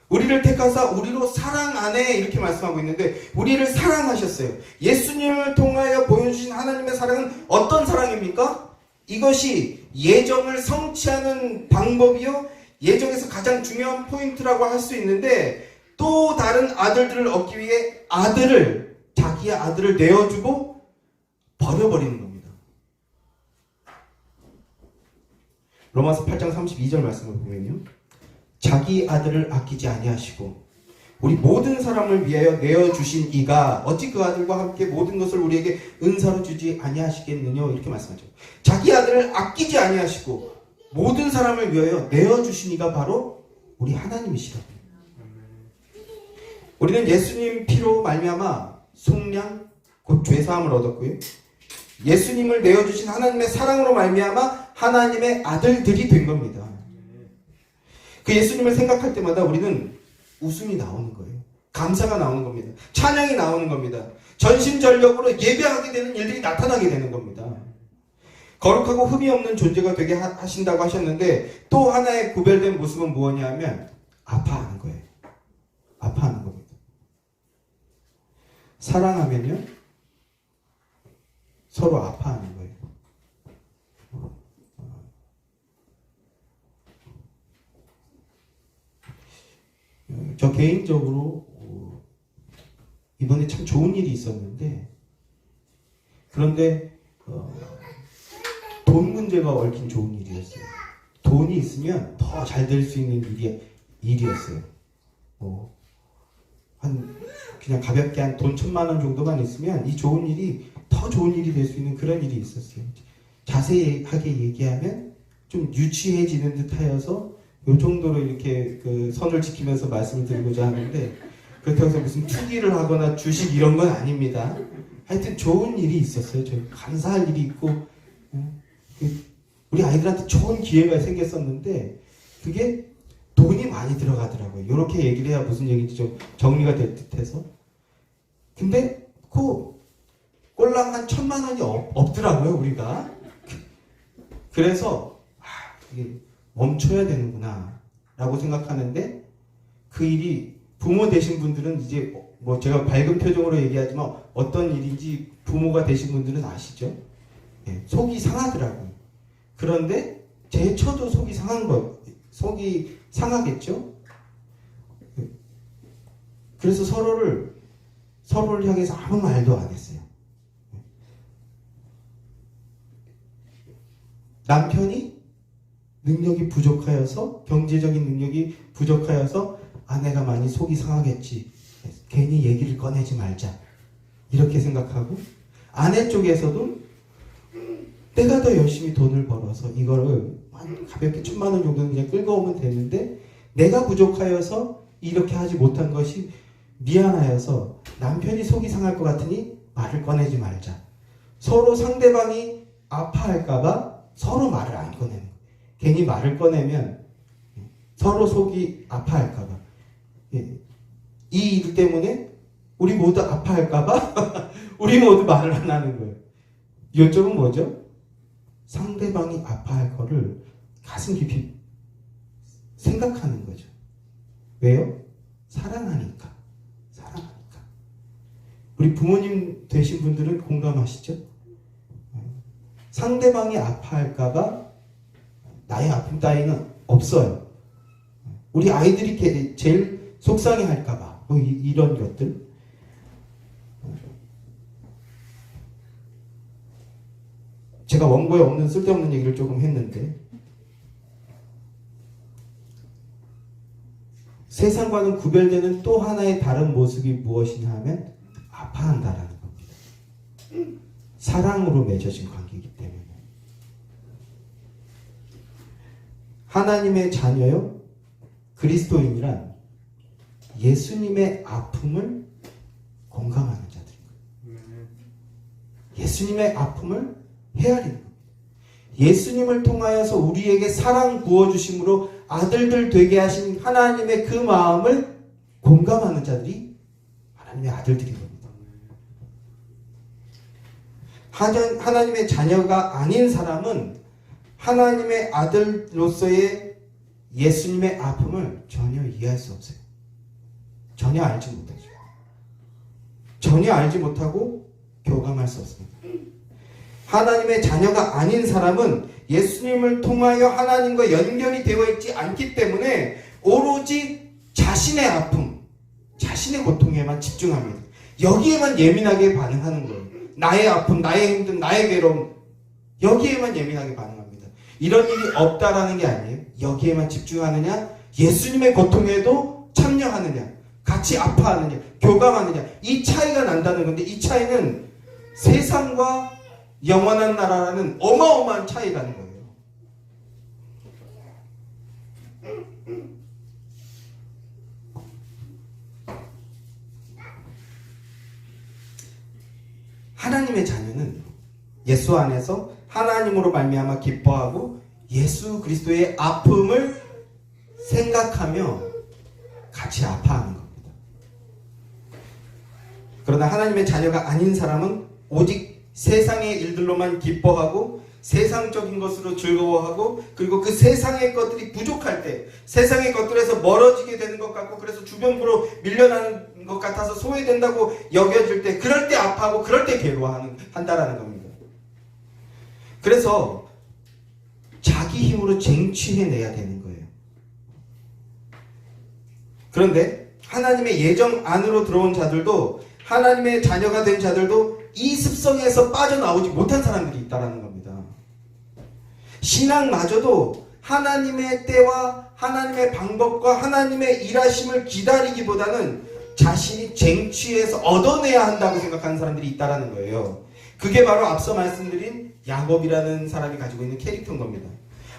우리를 택하사 우리로 사랑 안에 이렇게 말씀하고 있는데 우리를 사랑하셨어요. 예수님을 통하여 보여주신 하나님의 사랑은 어떤 사랑입니까? 이것이 예정을 성취하는 방법이요. 예정에서 가장 중요한 포인트라고 할 수 있는데 또 다른 아들들을 얻기 위해 자기의 아들을 내어주고 버려버리는 겁니다. 로마서 8장 32절 말씀을 보면요. 자기 아들을 아끼지 아니하시고 우리 모든 사람을 위하여 내어주신 이가 어찌 그 아들과 함께 모든 것을 우리에게 은사로 주지 아니하시겠느냐 이렇게 말씀하죠. 자기 아들을 아끼지 아니하시고 모든 사람을 위하여 내어주신 이가 바로 우리 하나님이시다. 우리는 예수님 피로 말미암아 속량 곧 죄사함을 얻었고요. 예수님을 내어주신 하나님의 사랑으로 말미암아 하나님의 아들들이 된 겁니다. 그 예수님을 생각할 때마다 우리는 웃음이 나오는 거예요. 감사가 나오는 겁니다. 찬양이 나오는 겁니다. 전심전력으로 예배하게 되는 일들이 나타나게 되는 겁니다. 거룩하고 흠이 없는 존재가 되게 하신다고 하셨는데 또 하나의 구별된 모습은 무엇이냐 하면 아파하는 거예요. 아파하는 겁니다. 사랑하면요 서로 아파하는 거예요. 저 개인적으로 이번에 참 좋은 일이 있었는데 그런데 돈 문제가 얽힌 좋은 일이었어요. 돈이 있으면 더 잘 될 수 있는 일이었어요. 그냥 가볍게 한 돈 1,000만 원 정도만 있으면 이 좋은 일이 더 좋은 일이 될 수 있는 그런 일이 있었어요. 자세하게 얘기하면 좀 유치해지는 듯 하여서 요 정도로 이렇게 그 선을 지키면서 말씀을 드리고자 하는데 그렇다고 해서 무슨 투기를 하거나 주식 이런 건 아닙니다. 하여튼 좋은 일이 있었어요. 저희 감사할 일이 있고 우리 아이들한테 좋은 기회가 생겼었는데 그게 돈이 많이 들어가더라고요. 이렇게 얘기를 해야 무슨 얘기인지 좀 정리가 될 듯해서. 근데 그 꼴랑 한 1,000만 원이 없더라고요, 우리가. 그래서 이게 멈춰야 되는구나 라고 생각하는데, 그 일이 부모 되신 분들은 이제 뭐 제가 밝은 표정으로 얘기하지만 어떤 일인지 부모가 되신 분들은 아시죠? 예, 속이 상하더라고요. 그런데 제 처도 속이 상하겠죠? 그래서 서로를 향해서 아무 말도 안 했어요. 남편이 능력이 부족하여서, 경제적인 능력이 부족하여서 아내가 많이 속이 상하겠지, 괜히 얘기를 꺼내지 말자, 이렇게 생각하고, 아내 쪽에서도 내가 더 열심히 돈을 벌어서 이거를 가볍게 1,000만 원 정도는 그냥 끌고 오면 되는데 내가 부족하여서 이렇게 하지 못한 것이 미안하여서 남편이 속이 상할 것 같으니 말을 꺼내지 말자. 서로 상대방이 아파할까봐 서로 말을 안 꺼내는 거예요. 괜히 말을 꺼내면 서로 속이 아파할까봐. 이 일 때문에 우리 모두 아파할까봐 우리 모두 말을 안 하는 거예요. 요점은 뭐죠? 상대방이 아파할 거를 가슴 깊이 생각하는 거죠. 왜요? 사랑하니까. 우리 부모님 되신 분들은 공감하시죠? 상대방이 아파할까봐 나의 아픔 따위는 없어요. 우리 아이들이 제일 속상해할까봐 뭐 이런 것들. 제가 원고에 없는 쓸데없는 얘기를 조금 했는데, 세상과는 구별되는 또 하나의 다른 모습이 무엇이냐 하면 아파한다라는 겁니다. 사랑으로 맺어진 관계이기 때문에. 하나님의 자녀요, 그리스도인이란 예수님의 아픔을 공감하는 자들입니다. 예수님의 아픔을 헤아리는 겁니다. 예수님을 통하여서 우리에게 사랑 부어주심으로 아들들 되게 하신 하나님의 그 마음을 공감하는 자들이 하나님의 아들들인 겁니다. 하나님의 자녀가 아닌 사람은 하나님의 아들로서의 예수님의 아픔을 전혀 이해할 수 없어요. 전혀 알지 못하죠. 전혀 알지 못하고 교감할 수 없습니다. 하나님의 자녀가 아닌 사람은 예수님을 통하여 하나님과 연결이 되어 있지 않기 때문에 오로지 자신의 아픔, 자신의 고통에만 집중합니다. 여기에만 예민하게 반응하는 거예요. 나의 아픔, 나의 힘듦, 나의 괴로움, 여기에만 예민하게 반응합니다. 이런 일이 없다라는 게 아니에요. 여기에만 집중하느냐, 예수님의 고통에도 참여하느냐, 같이 아파하느냐, 교감하느냐, 이 차이가 난다는 건데, 이 차이는 세상과 영원한 나라라는 어마어마한 차이라는 거예요. 하나님의 자녀는 예수 안에서 하나님으로 말미암아 기뻐하고 예수 그리스도의 아픔을 생각하며 같이 아파하는 겁니다. 그러나 하나님의 자녀가 아닌 사람은 오직 세상의 일들로만 기뻐하고 세상적인 것으로 즐거워하고, 그리고 그 세상의 것들이 부족할 때, 세상의 것들에서 멀어지게 되는 것 같고, 그래서 주변부로 밀려나는 것 같아서 소외된다고 여겨질 때, 그럴 때 아파하고 그럴 때 괴로워한다라는 겁니다. 그래서 자기 힘으로 쟁취해내야 되는 거예요. 그런데 하나님의 예정 안으로 들어온 자들도, 하나님의 자녀가 된 자들도 이 습성에서 빠져나오지 못한 사람들이 있다는 겁니다. 신앙마저도 하나님의 때와 하나님의 방법과 하나님의 일하심을 기다리기보다는 자신이 쟁취해서 얻어내야 한다고 생각하는 사람들이 있다는 거예요. 그게 바로 앞서 말씀드린 야곱이라는 사람이 가지고 있는 캐릭터인 겁니다.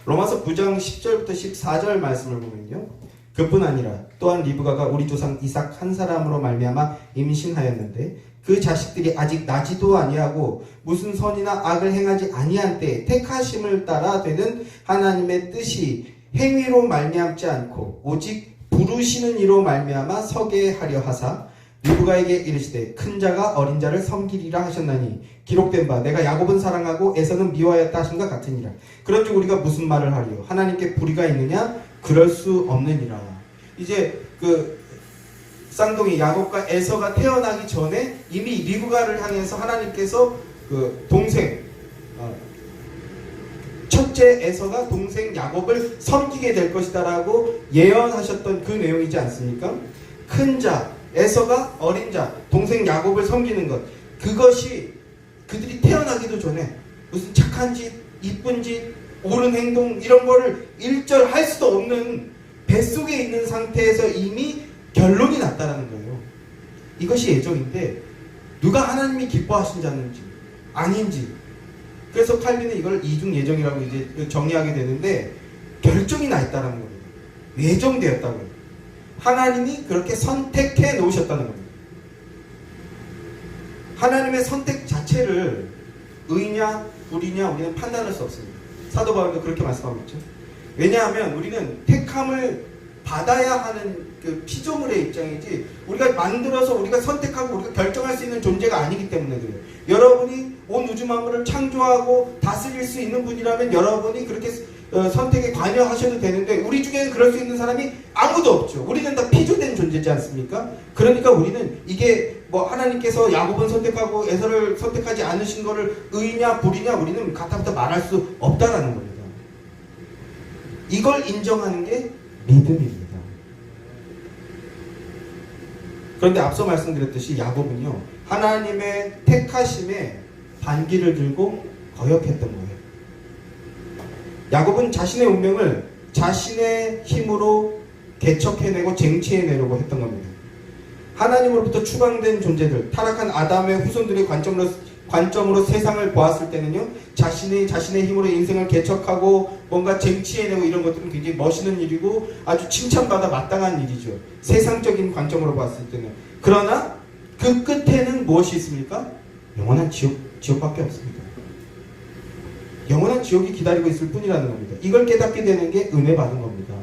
로마서 9장 10절부터 14절 말씀을 보면요, 그뿐 아니라 또한 리브가가 우리 조상 이삭 한 사람으로 말미암아 임신하였는데 그 자식들이 아직 나지도 아니하고 무슨 선이나 악을 행하지 아니한 때에 택하심을 따라 되는 하나님의 뜻이 행위로 말미암지 않고 오직 부르시는 이로 말미암아 서게 하려 하사 리브가에게 이르시되 큰 자가 어린 자를 섬기리라 하셨나니 기록된 바 내가 야곱은 사랑하고 에서는 미워하였다 하심과 같으니라. 그런즉 우리가 무슨 말을 하리요? 하나님께 불의가 있느냐? 그럴 수 없느니라. 이제 그 쌍둥이 야곱과 에서가 태어나기 전에 이미 리브가를 향해서 하나님께서 그 동생 첫째 에서가 동생 야곱을 섬기게 될 것이다라고 예언하셨던 그 내용이지 않습니까? 큰 자, 에서가 어린 자, 동생 야곱을 섬기는 것, 그것이 그들이 태어나기도 전에 무슨 착한 짓, 이쁜 짓, 옳은 행동 이런 거를 일절할 수도 없는 뱃속에 있는 상태에서 이미 결론이 났다라는 거예요. 이것이 예정인데 누가 하나님이 기뻐하신 자인지 아닌지, 그래서 칼빈은 이걸 이중 예정이라고 이제 정의하게 되는데 결정이 나 있다는 겁니다. 예정되었다고요. 하나님이 그렇게 선택해 놓으셨다는 겁니다. 하나님의 선택 자체를 의냐 불이냐 우리는 판단할 수 없습니다. 사도 바울도 그렇게 말씀하고 있죠. 왜냐하면 우리는 택함을 받아야 하는 그 피조물의 입장이지 우리가 만들어서 우리가 선택하고 우리가 결정할 수 있는 존재가 아니기 때문에 그래요. 여러분이 온 우주 만물을 창조하고 다스릴 수 있는 분이라면 여러분이 그렇게 선택에 관여하셔도 되는데 우리 중에는 그럴 수 있는 사람이 아무도 없죠. 우리는 다 피조된 존재지 않습니까? 그러니까 우리는 이게 뭐 하나님께서 야곱은 선택하고 에서를 선택하지 않으신 거를 의냐 불이냐 우리는 가타부터 말할 수 없다라는 겁니다. 이걸 인정하는 게 믿음입니다. 그런데 앞서 말씀드렸듯이 야곱은요 하나님의 택하심에 반기를 들고 거역했던 거예요. 야곱은 자신의 운명을 자신의 힘으로 개척해내고 쟁취해내려고 했던 겁니다. 하나님으로부터 추방된 존재들, 타락한 아담의 후손들의 관점으로 세상을 보았을 때는요 자신의 힘으로 인생을 개척하고 뭔가 쟁취해내고 이런 것들은 굉장히 멋있는 일이고 아주 칭찬받아 마땅한 일이죠. 세상적인 관점으로 봤을 때는. 그러나 그 끝에는 무엇이 있습니까? 영원한 지옥밖에 없습니다. 영원한 지옥이 기다리고 있을 뿐이라는 겁니다. 이걸 깨닫게 되는 게 은혜 받은 겁니다.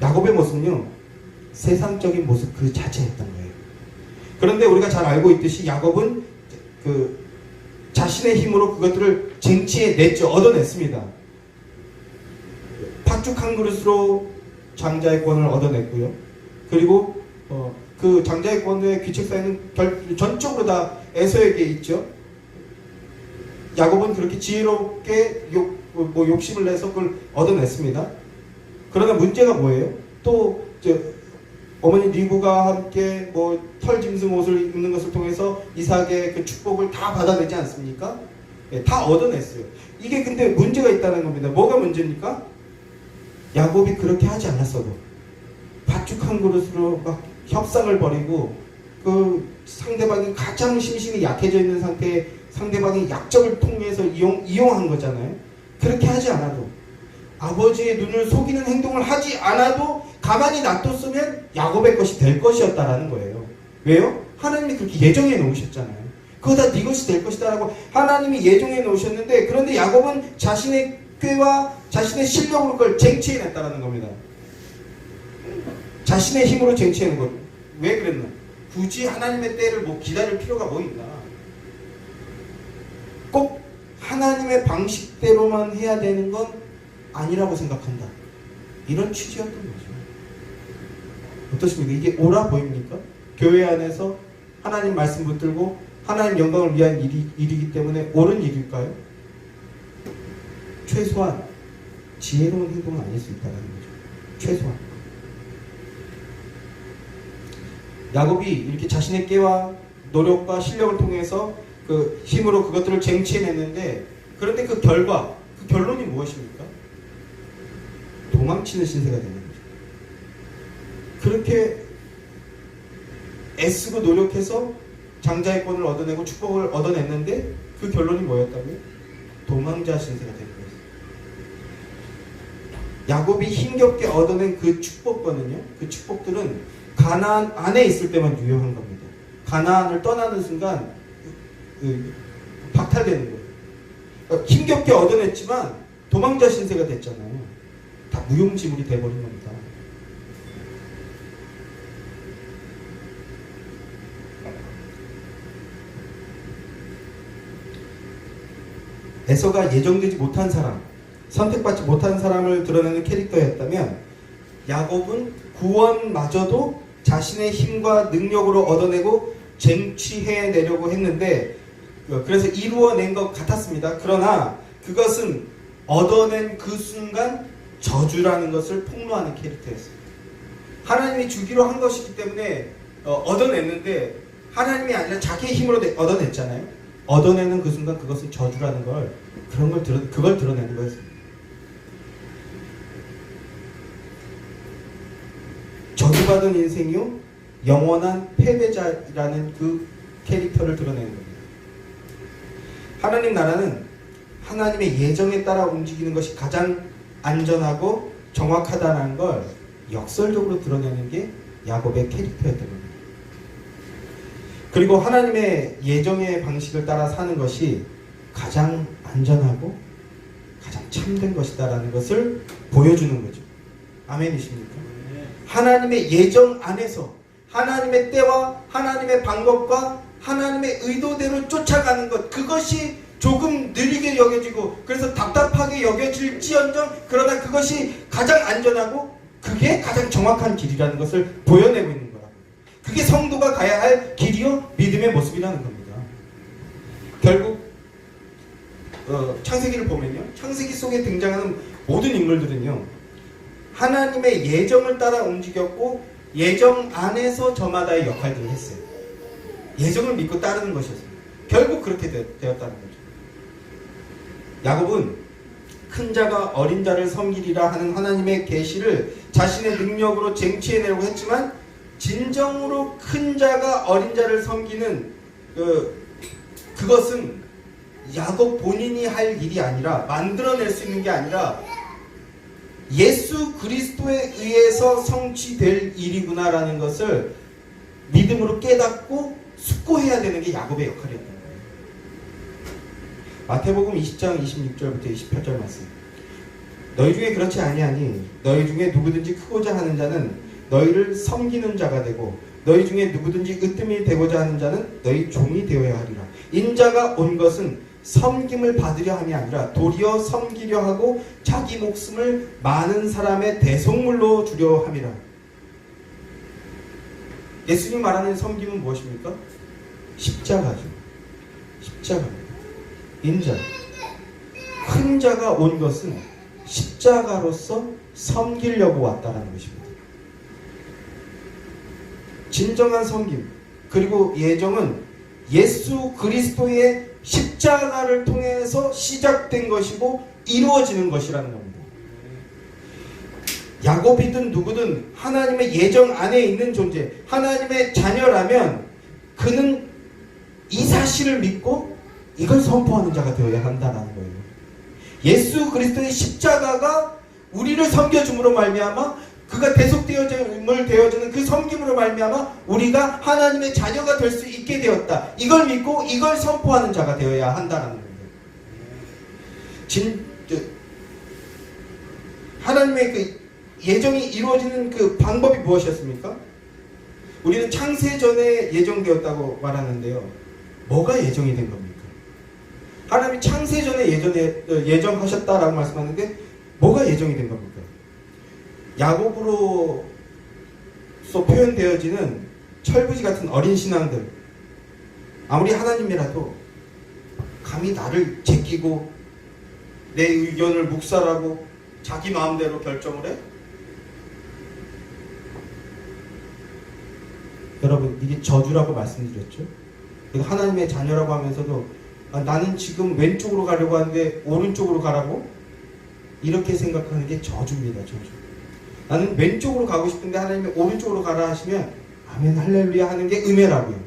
야곱의 모습은요 세상적인 모습 그 자체였던 거예요. 그런데 우리가 잘 알고 있듯이 야곱은 그 자신의 힘으로 그것들을 쟁취해냈죠. 얻어냈습니다. 팥죽 한 그릇으로 장자의 권을 얻어냈고요. 그리고 그 장자의 권의 귀책사에는 전적으로 다 에서에게 있죠. 야곱은 그렇게 지혜롭게 욕심을 내서 그걸 얻어냈습니다. 그러나 문제가 뭐예요? 또 어머니 리브가 함께 털 짐승 옷을 입는 것을 통해서 이삭의 그 축복을 다 받아내지 않습니까? 네, 다 얻어냈어요. 이게 근데 문제가 있다는 겁니다. 뭐가 문제입니까? 야곱이 그렇게 하지 않았어도 팥죽 한 그릇으로 막 협상을 벌이고 그 상대방이 가장 심신이 약해져 있는 상태에 상대방의 약점을 통해서 이용한 거잖아요. 그렇게 하지 않아도 아버지의 눈을 속이는 행동을 하지 않아도 가만히 놔뒀으면 야곱의 것이 될 것이었다라는 거예요. 왜요? 하나님이 그렇게 예정해 놓으셨잖아요. 그거 다 네 것이 될 것이다라고 하나님이 예정해 놓으셨는데 그런데 야곱은 자신의 꾀와 자신의 실력으로 그걸 쟁취해냈다라는 겁니다. 자신의 힘으로 쟁취해낸 것. 왜 그랬나? 굳이 하나님의 때를 기다릴 필요가 뭐 있나? 꼭 하나님의 방식대로만 해야 되는 건 아니라고 생각한다. 이런 취지였던 거죠. 어떠십니까? 이게 옳아 보입니까? 교회 안에서 하나님 말씀 붙들고 하나님 영광을 위한 일이기 때문에 옳은 일일까요? 최소한 지혜로운 행동은 아닐 수 있다는 거죠. 최소한. 야곱이 이렇게 자신의 깨와 노력과 실력을 통해서 그 힘으로 그것들을 쟁취해냈는데 그런데 그 결론이 무엇입니까? 도망치는 신세가 되는 거죠. 그렇게 애쓰고 노력해서 장자의 권을 얻어내고 축복을 얻어냈는데 그 결론이 뭐였다고요? 도망자 신세가 되는 거예요. 야곱이 힘겹게 얻어낸 그 축복권은요, 그 축복들은 가나안 안에 있을 때만 유효한 겁니다. 가나안을 떠나는 순간 박탈되는 거예요. 그러니까 힘겹게 얻어냈지만 도망자 신세가 됐잖아요. 다 무용지물이 돼버린 겁니다. 에서가 예정되지 못한 사람, 선택받지 못한 사람을 드러내는 캐릭터였다면 야곱은 구원마저도 자신의 힘과 능력으로 얻어내고 쟁취해내려고 했는데 그래서 이루어낸 것 같았습니다. 그러나 그것은 얻어낸 그 순간 저주라는 것을 폭로하는 캐릭터였어요. 하나님이 주기로 한 것이기 때문에 얻어냈는데 하나님이 아니라 자기의 힘으로 얻어냈잖아요. 얻어내는 그 순간 그것은 저주라는 걸 그걸 드러내는 거였습니다. 저주받은 인생이요 영원한 패배자라는 그 캐릭터를 드러내는 겁니다. 하나님 나라는 하나님의 예정에 따라 움직이는 것이 가장 안전하고 정확하다는 걸 역설적으로 드러내는 게 야곱의 캐릭터였던 겁니다. 그리고 하나님의 예정의 방식을 따라 사는 것이 가장 안전하고 가장 참된 것이다라는 것을 보여주는 거죠. 아멘이십니까? 하나님의 예정 안에서 하나님의 때와 하나님의 방법과 하나님의 의도대로 쫓아가는 것, 그것이 조금 느리게 여겨지고 그래서 답답하게 여겨질지언정 그러나 그것이 가장 안전하고 그게 가장 정확한 길이라는 것을 보여내고 있는 거라고. 그게 성도가 가야 할 길이요 믿음의 모습이라는 겁니다. 결국 창세기를 보면요, 창세기 속에 등장하는 모든 인물들은요 하나님의 예정을 따라 움직였고 예정 안에서 저마다의 역할들을 했어요. 예정을 믿고 따르는 것이었어요. 결국 그렇게 되었다는 거죠. 야곱은 큰 자가 어린 자를 섬기리라 하는 하나님의 계시를 자신의 능력으로 쟁취해내려고 했지만 진정으로 큰 자가 어린 자를 섬기는 그것은 야곱 본인이 할 일이 아니라 만들어낼 수 있는 게 아니라 예수 그리스도에 의해서 성취될 일이구나라는 것을 믿음으로 깨닫고 숙고해야 되는 게 야곱의 역할이었던 거예요. 마태복음 20장 26절부터 28절 말씀. 너희 중에 그렇지 아니하니 너희 중에 누구든지 크고자 하는 자는 너희를 섬기는 자가 되고 너희 중에 누구든지 으뜸이 되고자 하는 자는 너희 종이 되어야 하리라. 인자가 온 것은 섬김을 받으려 함이 아니라 도리어 섬기려 하고 자기 목숨을 많은 사람의 대속물로 주려 함이라. 예수님 말하는 섬김은 무엇입니까? 십자가죠. 십자가입니다. 인자. 큰 자가 온 것은 십자가로서 섬기려고 왔다라는 것입니다. 진정한 섬김 그리고 예정은 예수 그리스도의 십자가를 통해서 시작된 것이고 이루어지는 것이라는 겁니다. 야곱이든 누구든 하나님의 예정 안에 있는 존재, 하나님의 자녀라면 그는 이 사실을 믿고 이걸 선포하는 자가 되어야 한다는 거예요. 예수 그리스도의 십자가가 우리를 섬겨줌으로 말미암아 그가 대속되어짐을 되어주는 그 섬김으로 말미암아 우리가 하나님의 자녀가 될 수 있게 되었다. 이걸 믿고 이걸 선포하는 자가 되어야 한다는 겁니다. 하나님의 그 예정이 이루어지는 그 방법이 무엇이었습니까? 우리는 창세 전에 예정되었다고 말하는데요. 뭐가 예정이 된 겁니까? 하나님이 창세 전에 예정하셨다라고 말씀하는데 뭐가 예정이 된 겁니까? 야곱으로서 표현되어지는 철부지 같은 어린 신앙들, 아무리 하나님이라도 감히 나를 제끼고 내 의견을 묵살하고 자기 마음대로 결정을 해? 여러분, 이게 저주라고 말씀드렸죠? 하나님의 자녀라고 하면서도 나는 지금 왼쪽으로 가려고 하는데 오른쪽으로 가라고? 이렇게 생각하는 게 저주입니다. 저주. 나는 왼쪽으로 가고 싶은데 하나님이 오른쪽으로 가라 하시면 아멘 할렐루야 하는 게 은혜라고요.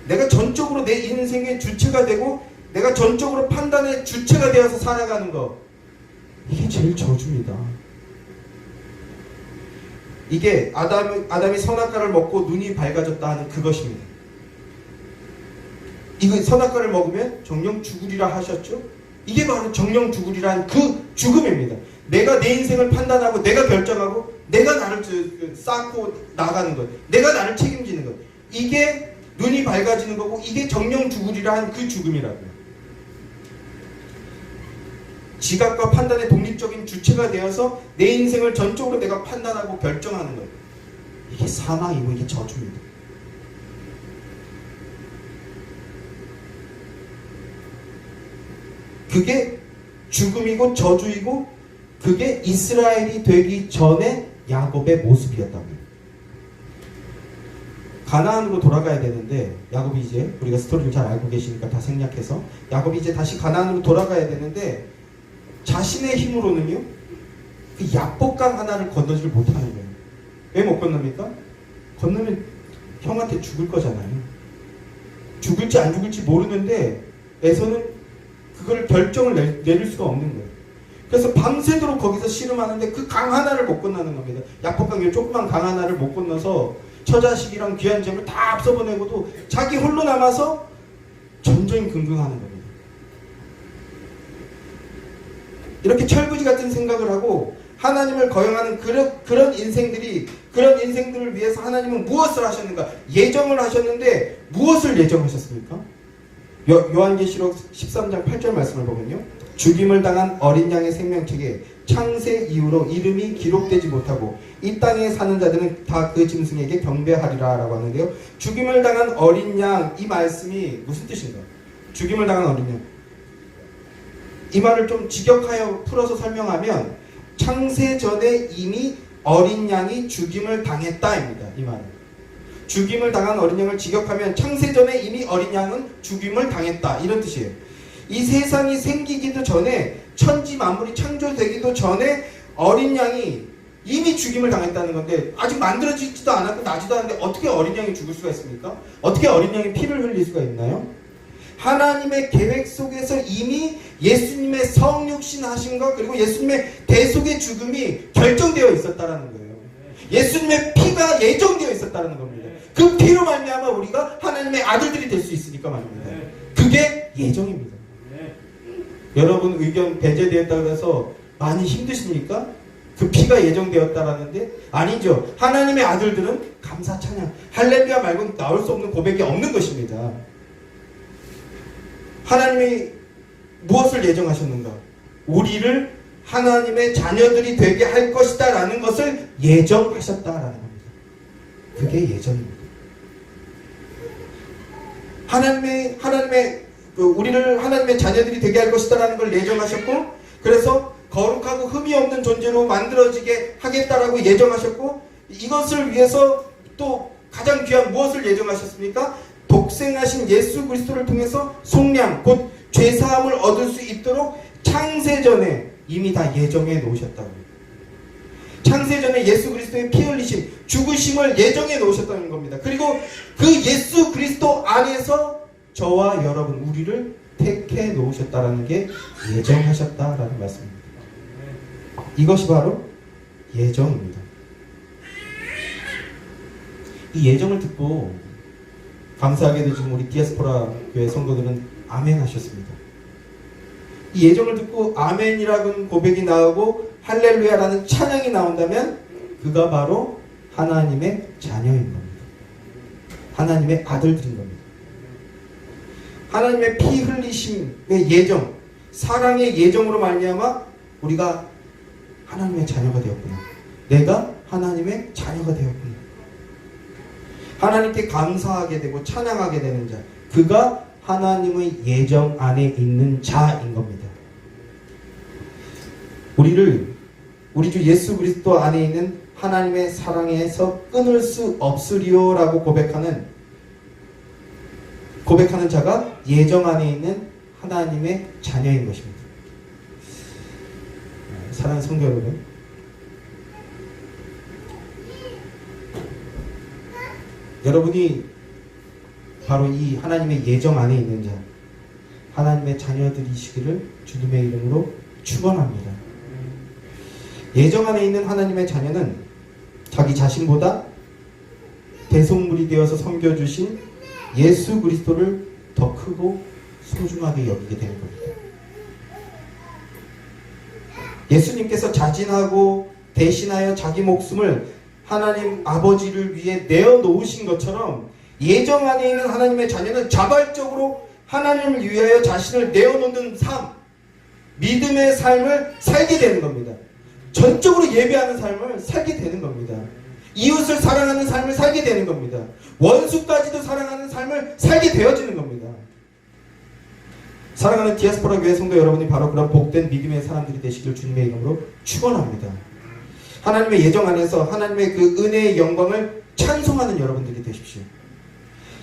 내가 전적으로 내 인생의 주체가 되고 내가 전적으로 판단의 주체가 되어서 살아가는 거, 이게 제일 저주입니다. 이게 아담이 선악과를 먹고 눈이 밝아졌다 하는 그것입니다. 이거 선악과를 먹으면 정령 죽으리라 하셨죠? 이게 바로 정령 죽으리라는 그 죽음입니다. 내가 내 인생을 판단하고 내가 결정하고 내가 나를 쌓고 나가는 것, 내가 나를 책임지는 것, 이게 눈이 밝아지는 거고 이게 정령 죽으리라 한 그 죽음이라고요. 지각과 판단의 독립적인 주체가 되어서 내 인생을 전적으로 내가 판단하고 결정하는 것, 이게 사망이고 이게 저주입니다. 그게 죽음이고 저주이고 그게 이스라엘이 되기 전에 야곱의 모습이었다고요. 가나안으로 돌아가야 되는데 야곱이 이제 우리가 스토리를 잘 알고 계시니까 다 생략해서 야곱이 이제 다시 가나안으로 돌아가야 되는데 자신의 힘으로는요 그 야복강 하나를 건너지를 못하는 거예요. 왜 못 건넙니까? 건너면 형한테 죽을 거잖아요. 죽을지 안 죽을지 모르는데 에서는 그걸 결정을 내릴 수가 없는 거예요. 그래서 밤새도록 거기서 씨름하는데 그 강 하나를 못 건너는 겁니다. 야복강의 조그만 강 하나를 못 건너서 처자식이랑 귀한 재물 다 앞서보내고도 자기 홀로 남아서 전전긍긍하는 겁니다. 이렇게 철부지 같은 생각을 하고 하나님을 거역하는 그런 인생들을 위해서 하나님은 무엇을 하셨는가? 예정을 하셨는데 무엇을 예정하셨습니까? 요한계시록 13장 8절 말씀을 보면요. 죽임을 당한 어린 양의 생명책에 창세 이후로 이름이 기록되지 못하고 이 땅에 사는 자들은 다 그 짐승에게 경배하리라 라고 하는데요. 죽임을 당한 어린 양, 이 말씀이 무슨 뜻인가? 죽임을 당한 어린 양. 이 말을 좀 직역하여 풀어서 설명하면 창세 전에 이미 어린 양이 죽임을 당했다입니다. 이 말은. 죽임을 당한 어린 양을 직역하면 창세 전에 이미 어린 양은 죽임을 당했다. 이런 뜻이에요. 이 세상이 생기기도 전에 천지 만물이 창조되기도 전에 어린 양이 이미 죽임을 당했다는 건데 아직 만들어지지도 않았고 나지도 않는데 어떻게 어린 양이 죽을 수가 있습니까? 어떻게 어린 양이 피를 흘릴 수가 있나요? 하나님의 계획 속에서 이미 예수님의 성육신 하심과 그리고 예수님의 대속의 죽음이 결정되어 있었다라는 거예요. 예수님의 피가 예정되어 있었다는 겁니다. 그 피로 말미암아 우리가 하나님의 아들들이 될 수 있으니까 말입니다. 그게 예정입니다. 여러분 의견 배제되었다고 해서 많이 힘드십니까? 그 피가 예정되었다라는데 아니죠. 하나님의 아들들은 감사 찬양 할렐루야 말고는 나올 수 없는 고백이 없는 것입니다. 하나님이 무엇을 예정하셨는가? 우리를 하나님의 자녀들이 되게 할 것이다 라는 것을 예정하셨다라는 겁니다. 그게 예정입니다. 우리를 하나님의 자녀들이 되게 할 것이다 라는 걸 예정하셨고 그래서 거룩하고 흠이 없는 존재로 만들어지게 하겠다라고 예정하셨고 이것을 위해서 또 가장 귀한 무엇을 예정하셨습니까? 독생하신 예수 그리스도를 통해서 속량 곧 죄사함을 얻을 수 있도록 창세전에 이미 다 예정해 놓으셨다고요. 창세전에 예수 그리스도의 피 흘리심, 죽으심을 예정해 놓으셨다는 겁니다. 그리고 그 예수 그리스도 안에서 저와 여러분 우리를 택해 놓으셨다라는 게 예정하셨다라는 말씀입니다. 이것이 바로 예정입니다. 이 예정을 듣고 감사하게도 지금 우리 디아스포라 교회 성도들은 아멘 하셨습니다. 이 예정을 듣고 아멘이라는 고백이 나오고 할렐루야라는 찬양이 나온다면 그가 바로 하나님의 자녀인 겁니다. 하나님의 아들들인 겁니다. 하나님의 피 흘리심의 예정, 사랑의 예정으로 말미암아 우리가 하나님의 자녀가 되었구나. 내가 하나님의 자녀가 되었구나. 하나님께 감사하게 되고 찬양하게 되는 자, 그가 하나님의 예정 안에 있는 자인 겁니다. 우리 주 예수 그리스도 안에 있는 하나님의 사랑에서 끊을 수 없으리오라고 고백하는 자가 예정 안에 있는 하나님의 자녀인 것입니다. 사랑하는 성도 여러분, 여러분이 바로 이 하나님의 예정 안에 있는 자, 하나님의 자녀들이시기를 주님의 이름으로 축원합니다. 예정 안에 있는 하나님의 자녀는 자기 자신보다 대속물이 되어서 섬겨주신 예수 그리스도를 더 크고 소중하게 여기게 되는 겁니다. 예수님께서 자진하고 대신하여 자기 목숨을 하나님 아버지를 위해 내어놓으신 것처럼 예정 안에 있는 하나님의 자녀는 자발적으로 하나님을 위하여 자신을 내어놓는 삶, 믿음의 삶을 살게 되는 겁니다. 전적으로 예배하는 삶을 살게 되는 겁니다. 이웃을 사랑하는 삶을 살게 되는 겁니다. 원수까지도 사랑하는 삶을 살게 되어지는 겁니다. 사랑하는 디아스포라 교회 성도 여러분이 바로 그런 복된 믿음의 사람들이 되시길 주님의 이름으로 축원합니다. 하나님의 예정 안에서 하나님의 그 은혜의 영광을 찬송하는 여러분들이 되십시오.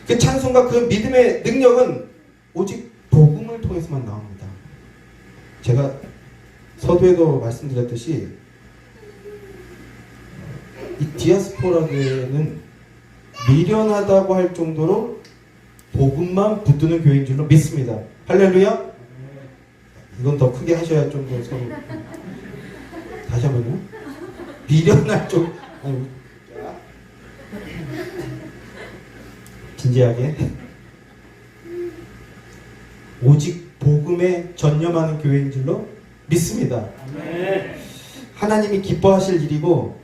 그 찬송과 그 믿음의 능력은 오직 복음을 통해서만 나옵니다. 제가 서두에도 말씀드렸듯이 이 디아스포라 교회는 미련하다고 할 정도로 복음만 붙드는 교회인 줄로 믿습니다. 할렐루야. 이건 더 크게 하셔야 좀 더 서로. 다시 한번요. 미련할 좀. 진지하게. 오직 복음에 전념하는 교회인 줄로 믿습니다. 하나님이 기뻐하실 일이고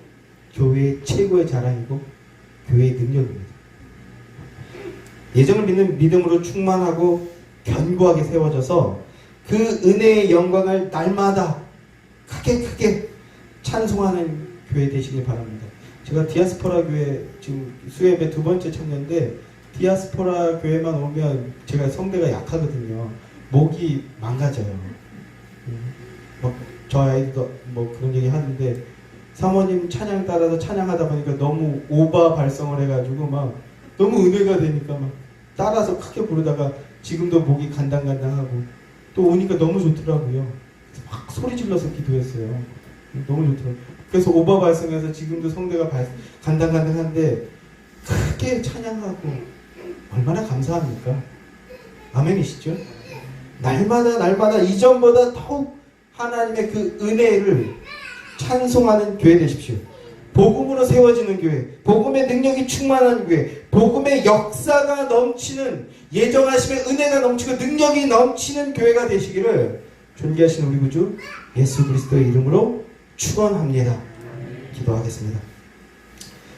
교회의 최고의 자랑이고 교회의 능력입니다. 예정을 믿는 믿음으로 충만하고 견고하게 세워져서 그 은혜의 영광을 날마다 크게 찬송하는 교회 되시길 바랍니다. 제가 디아스포라 교회 지금 수협에 2번째 참여인데 디아스포라 교회만 오면 제가 성대가 약하거든요. 목이 망가져요. 저 아이도 뭐 그런 얘기 하는데 사모님 찬양 따라서 찬양하다 보니까 너무 오바 발성을 해가지고 막 너무 은혜가 되니까 막 따라서 크게 부르다가 지금도 목이 간당간당하고 또 오니까 너무 좋더라고요. 막 소리 질러서 기도했어요. 너무 좋더라고요. 그래서 오바 발성해서 지금도 성대가 간당간당한데 크게 찬양하고 얼마나 감사합니까? 아멘이시죠? 날마다 이전보다 더욱 하나님의 그 은혜를 찬송하는 교회 되십시오. 복음으로 세워지는 교회, 복음의 능력이 충만한 교회, 복음의 역사가 넘치는 예정하심의 은혜가 넘치고 능력이 넘치는 교회가 되시기를 존귀하신 우리 구주 예수 그리스도의 이름으로 축원합니다. 기도하겠습니다.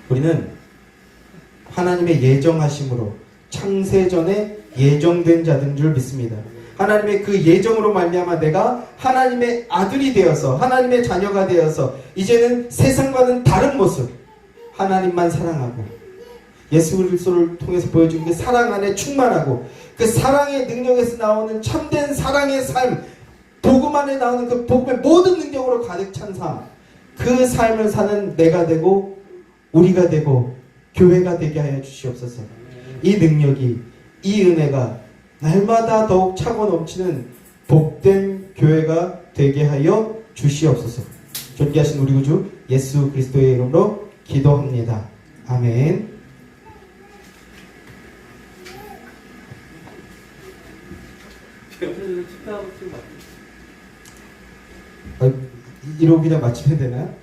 우리는 하나님의 예정하심으로 창세전에 예정된 자들인 줄 믿습니다. 하나님의 그 예정으로 말미암아 내가 하나님의 아들이 되어서 하나님의 자녀가 되어서 이제는 세상과는 다른 모습 하나님만 사랑하고 예수 그리스도를 통해서 보여준 그 사랑 안에 충만하고 그 사랑의 능력에서 나오는 참된 사랑의 삶 복음 안에 나오는 그 복음의 모든 능력으로 가득 찬 삶 그 삶을 사는 내가 되고 우리가 되고 교회가 되게 하여 주시옵소서. 이 능력이 이 은혜가 날마다 더욱 차고 넘치는 복된 교회가 되게 하여 주시옵소서. 존귀하신 우리 구주 예수 그리스도의 이름으로 기도합니다. 아멘. 이러고 그냥 마치면 되나요?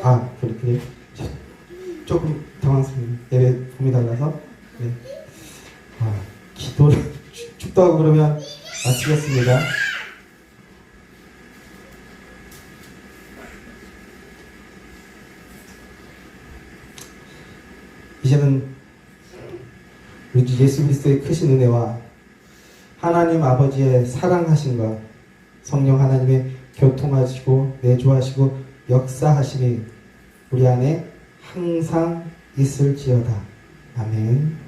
아, 그래. 조금 당황스럽네요. 예배 봄이 달라서. 네. 기도를 축도하고 그러면 마치겠습니다. 이제는 우리 주 예수 그리스도의 크신 은혜와 하나님 아버지의 사랑하심과 성령 하나님의 교통하시고 내주하시고 역사하심이 우리 안에 항상 있을지어다. 아멘.